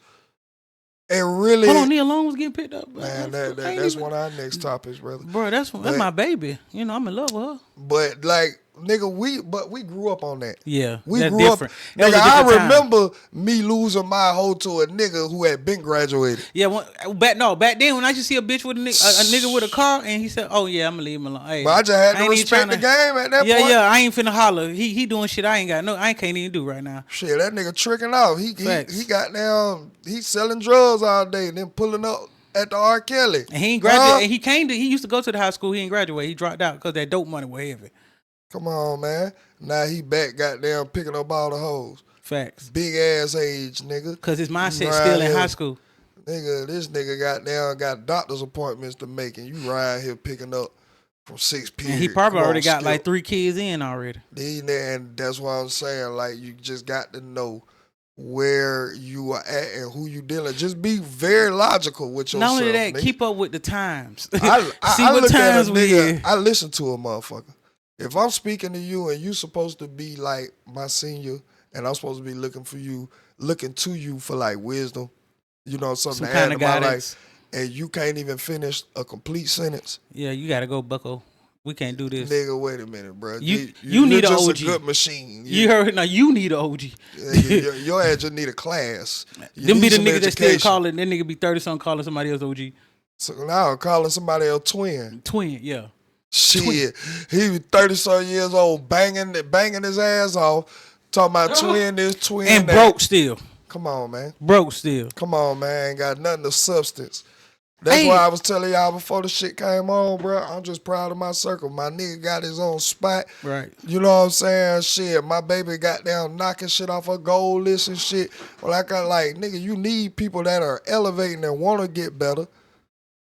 And really, hold on, Elon was getting picked up. Man, that's one of our next topics, brother. Bro, that's my baby. You know, I'm in love with her. But like, nigga, we grew up on that. Yeah, we that's grew different. up. Nigga, I remember me losing my hoe to a nigga who had been graduated. Yeah, back then when I just see a bitch with a nigga with a car and he said, "Oh yeah, I'm gonna leave him alone." Hey, but I just had to respect the game at that point. Yeah, I ain't finna holler. He doing shit I can't even do right now. Shit, that nigga tricking off. He got down. He's selling drugs all day and then pulling up at the R. Kelly. And he ain't graduated. He used to go to the high school. He ain't graduate. He dropped out because that dope money was heavy. Come on, man. Now he back goddamn picking up all the hoes. Facts. Big ass age, nigga. Because his mindset still in high school. Nigga, this nigga got doctor's appointments to make, and you right here picking up from 6 p.m. And he probably already got like 3 kids in already. And that's why I'm saying, like, you just got to know where you are at and who you dealing. Just be very logical with yourself. Not only that, nigga. keep up with the times. See what times we in. I listen to a motherfucker. If I'm speaking to you and you supposed to be like my senior and I'm supposed to be looking to you for like wisdom, you know, something to add to my life, and you can't even finish a complete sentence. Yeah, you gotta go, bucko. We can't do this. Nigga, wait a minute, bro. You need an OG. A good machine. You heard? Now you need an OG. Your ass just need a class. Them be the nigga that still calling. That nigga be 30-something calling somebody else OG. So now calling somebody else twin. Twin, yeah. Shit, he was 30-some years old, banging his ass off, talking about twin this, twin and that. Broke still. Come on, man. Broke still. Come on, man. Ain't got nothing of substance. That's why I was telling y'all before the shit came on, bro. I'm just proud of my circle. My nigga got his own spot. Right. You know what I'm saying? Shit, my baby got down knocking shit off her goal list and shit. Well, I got like, nigga, you need people that are elevating and want to get better.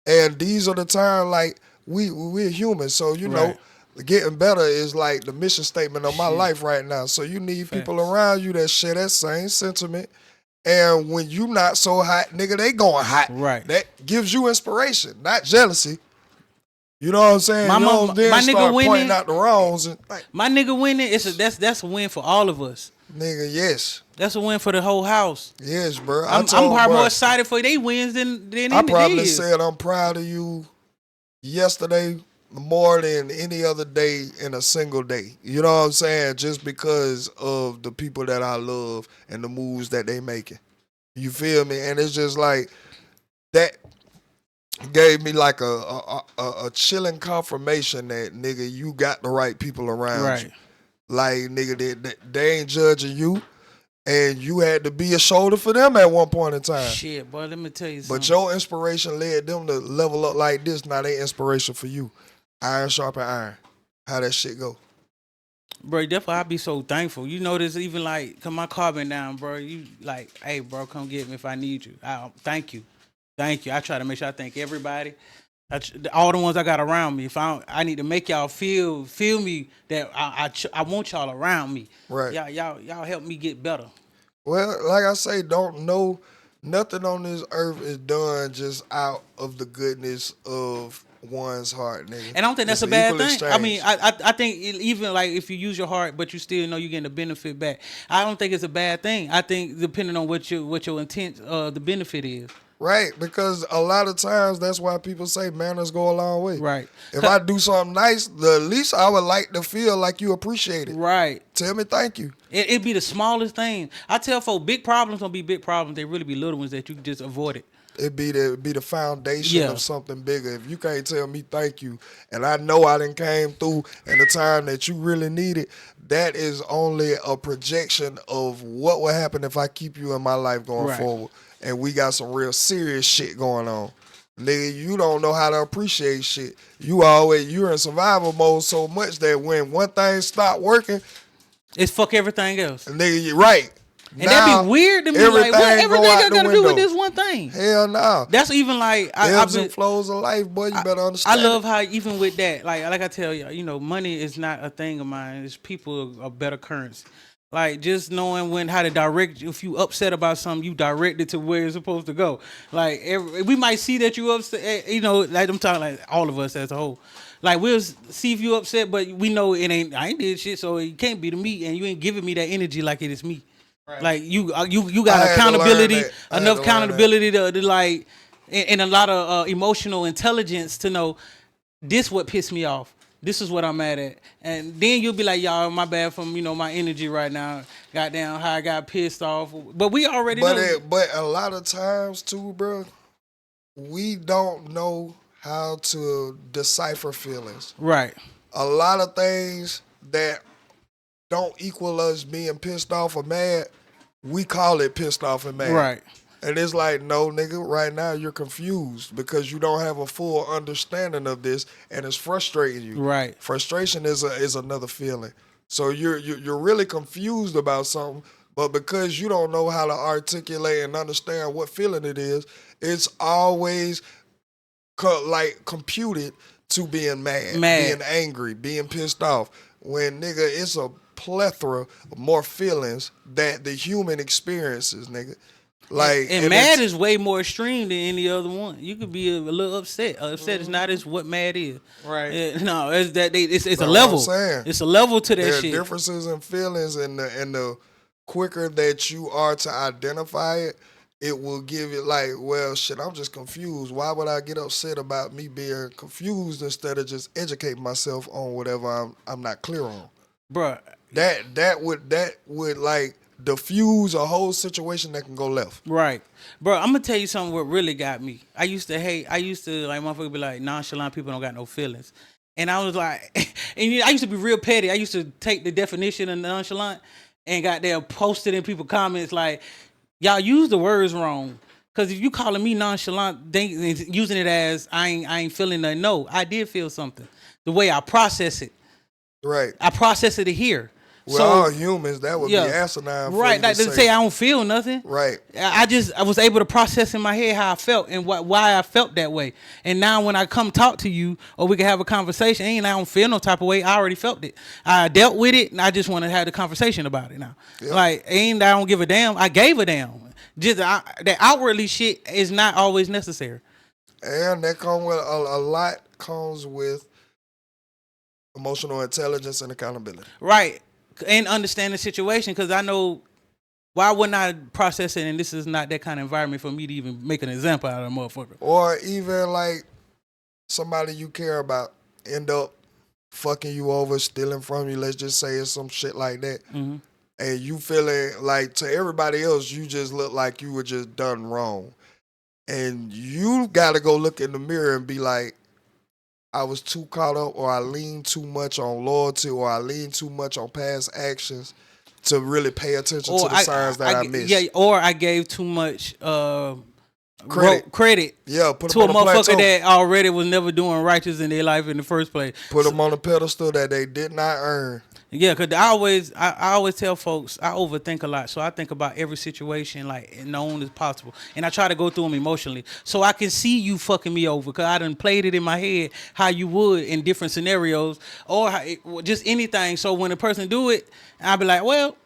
And these are the times, like, we're human, so you know, getting better is like the mission statement of my life right now. So you need people around you that share that same sentiment. And when you not so hot, nigga, they going hot. Right. That gives you inspiration, not jealousy. You know what I'm saying? My nigga winning, pointing out the wrongs. And, like, my nigga winning, that's a win for all of us. Nigga, yes. That's a win for the whole house. Yes, bro. I'm probably more excited for they wins than I probably said I'm proud of you yesterday more than any other day in a single day. You know what I'm saying? Just because of the people that I love and the moves that they making. You feel me? And it's just like that gave me like a chilling confirmation that, nigga, you got the right people around you. Like, nigga, they ain't judging you. And you had to be a shoulder for them at one point in time. Shit, boy, let me tell you something. But your inspiration led them to level up like this. Now they inspiration for you. Iron sharpen iron. How that shit go? Bro, definitely I be so thankful. You know this, even like, cause my car been down, bro. You like, hey, bro, come get me if I need you. Thank you. I try to make sure I thank everybody. All the ones I got around me. If I need to make y'all feel me that I want y'all around me. Right. Y'all help me get better. Well, like I say, don't know nothing on this earth is done just out of the goodness of one's heart, nigga. And I don't think that's a bad thing. Exchange. I mean, I think even like if you use your heart, but you still know you're getting the benefit back. I don't think it's a bad thing. I think depending on what your intent, the benefit is. Right, because a lot of times that's why people say manners go a long way. Right. If I do something nice, the least I would like to feel like you appreciate it. Right. Tell me thank you. It'd be the smallest thing. I tell folks, big problems don't be big problems. They really be little ones that you can just avoid it. It'd be the foundation of something bigger. If you can't tell me thank you, and I know I done came through in the time that you really need it, that is only a projection of what will happen if I keep you in my life going forward. And we got some real serious shit going on. Nigga, you don't know how to appreciate shit. You're in survival mode so much that when one thing stop working, it's fuck everything else. Nigga, you're right. And that'd be weird to me. Like, what everything I gotta do with this one thing? Hell no. That's even like ebbs and flows of life, boy. You better understand. I love how even with that, like I tell you, you know, money is not a thing of mine. It's people a better currency. Like just knowing how to direct. If you upset about something, you direct it to where it's supposed to go. Like we might see that you upset, you know. Like I'm talking like all of us as a whole. Like we'll see if you upset, but we know it ain't. I ain't did shit, so it can't be to me, and you ain't giving me that energy like it is me. Right. Like you got accountability, enough accountability to like, and a lot of emotional intelligence to know this what pissed me off. This is what I'm mad at. And then you'll be like, y'all, my bad from, my energy right now. Goddamn, how I got pissed off. But we already know. But a lot of times, too, bro, we don't know how to decipher feelings. Right. A lot of things that don't equal us being pissed off or mad, we call it pissed off and mad. Right. And it's like, no, nigga, right now you're confused because you don't have a full understanding of this, and it's frustrating you. Right. Frustration is another feeling. So you're really confused about something, but because you don't know how to articulate and understand what feeling it is, it's always computed to being mad, being angry, being pissed off. When, nigga, it's a plethora of more feelings that the human experiences, nigga. Like, and mad is way more extreme than any other one. You could be a little upset. Upset is not as what mad is. Right. No, it's that it's a level. It's a level to that shit. There are differences in feelings, and the quicker that you are to identify it, it will give it like, well, shit, I'm just confused. Why would I get upset about me being confused instead of just educating myself on whatever I'm not clear on? Bruh. That would like diffuse a whole situation that can go left. Right. Bro, I'm gonna tell you something what really got me. I used to like motherfucker be like, nonchalant people don't got no feelings. And I was like, and I used to be real petty. I used to take the definition of nonchalant and got there posted in people's comments like, y'all use the words wrong. Cause if you calling me nonchalant, using it as I ain't feeling nothing. No, I did feel something. The way I process it. Right. I process it here. We're all humans. That would be asinine. Right. Like to say I don't feel nothing. Right. I was able to process in my head how I felt and why I felt that way. And now when I come talk to you or we can have a conversation, I don't feel no type of way. I already felt it. I dealt with it and I just want to have the conversation about it now. Yep. Like, I don't give a damn. I gave a damn. Just that outwardly shit is not always necessary. And that comes with a lot comes with emotional intelligence and accountability. Right. And understand the situation, because I know why wouldn't I process it, and this is not that kind of environment for me to even make an example out of a motherfucker. Or even like somebody you care about end up fucking you over, stealing from you, let's just say it's some shit like that. Mm-hmm. And you feeling like to everybody else you just look like you were just done wrong. And you gotta go look in the mirror and be like, I was too caught up, or I leaned too much on loyalty, or I leaned too much on past actions to really pay attention to the signs that I missed. Yeah, or I gave too much credit. Yeah, put to them a on motherfucker plateau. that already was never doing righteous in their life in the first place. Put them on a pedestal that they did not earn. Yeah, because I always tell folks I overthink a lot, so I think about every situation like known as possible, and I try to go through them emotionally, so I can see you fucking me over, because I done played it in my head how you would in different scenarios or just anything. So when a person do it, I'll be like, well,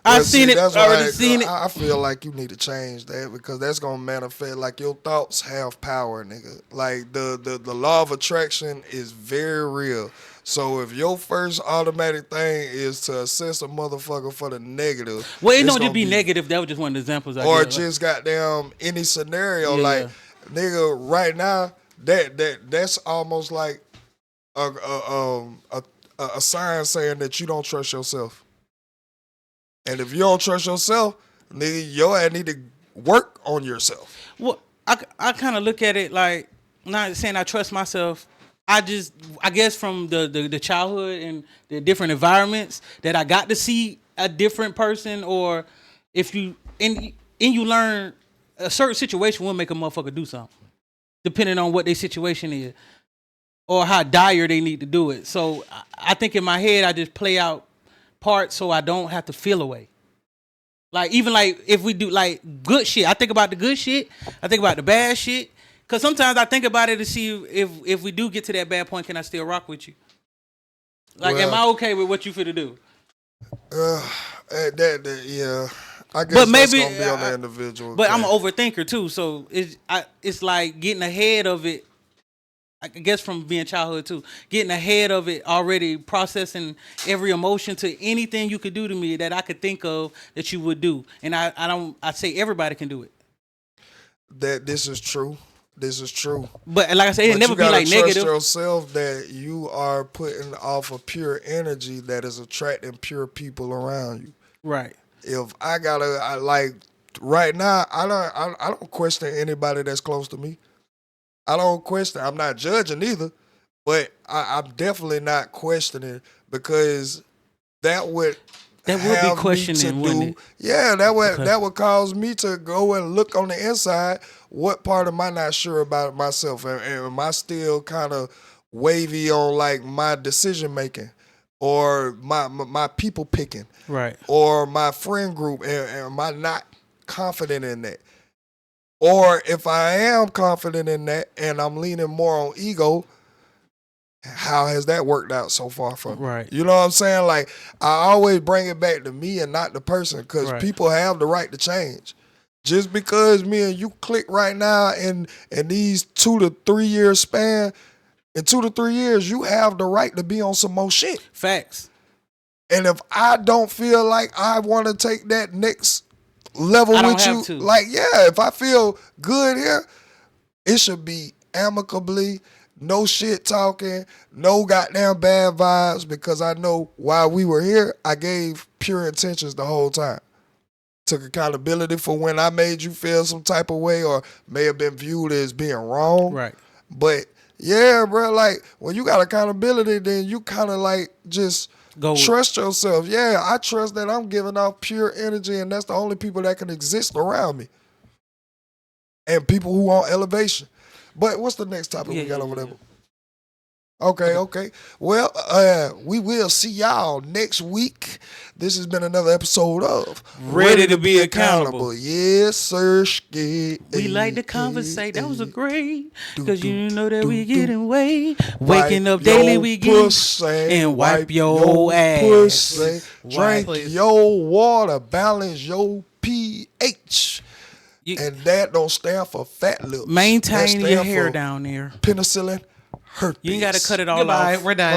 I've seen it. Already seen it. I feel like you need to change that, because that's gonna manifest. Like, your thoughts have power, nigga. Like the law of attraction is very real. So if your first automatic thing is to assess a motherfucker for the negative, well, it don't just be negative. That was just one of the examples. Or just goddamn any scenario. Like, nigga, right now that's almost like a sign saying that you don't trust yourself. And if you don't trust yourself, nigga, your ass need to work on yourself. Well, I kind of look at it like, not saying I trust myself. I guess from the childhood and the different environments that I got to see a different person, or if you you learn a certain situation will make a motherfucker do something, depending on what their situation is or how dire they need to do it. So I think in my head I just play out parts so I don't have to feel away. Like, even like if we do like good shit, I think about the good shit, I think about the bad shit. Cause sometimes I think about it to see if we do get to that bad point, can I still rock with you? Like, am I okay with what you finna do? Yeah. I guess but maybe, that's gonna be on the individual. But I'm an overthinker too, so it's like getting ahead of it. I guess from being childhood too, getting ahead of it already, processing every emotion to anything you could do to me that I could think of that you would do. And I say everybody can do it. That this is true. This is true. But like I said, it'll never be like negative. You trust yourself that you are putting off a pure energy that is attracting pure people around you. Right. If I like right now, I don't question anybody that's close to me. I don't question. I'm not judging either, but I'm definitely not questioning because that would be questioning, wouldn't it? Yeah, that would cause me to go and look on the inside. What part am I not sure about myself, and am I still kind of wavy on like my decision making, or my people picking, right, or my friend group, and am I not confident in that? Or if I am confident in that and I'm leaning more on ego, how has that worked out so far for me? Right. You know what I'm saying? Like, I always bring it back to me and not the person, because people have the right to change. Just because me and you click right now in these 2 to 3 year span, in 2 to 3 years, you have the right to be on some more shit. Facts. And if I don't feel like I want to take that next level with you, like, yeah, if I feel good here, it should be amicably, no shit talking, no goddamn bad vibes, because I know while we were here, I gave pure intentions the whole time. Took accountability for when I made you feel some type of way or may have been viewed as being wrong. Right. But yeah, bro, like when you got accountability, then you kind of like just trust yourself. Yeah, I trust that I'm giving off pure energy, and that's the only people that can exist around me. And people who want elevation. But what's the next topic we got over there? Okay. Well, we will see y'all next week. This has been another episode of Ready to be Accountable. Yes, sir. We like to conversate. That was a great, because you know that we getting way. Waking up daily, we get and wipe your ass. Pussy. Drink your water. Balance your pH. And that don't stand for fat lips. Maintain your hair down there. Penicillin herpes. You ain't got to cut it all Goodbye. off. We're done.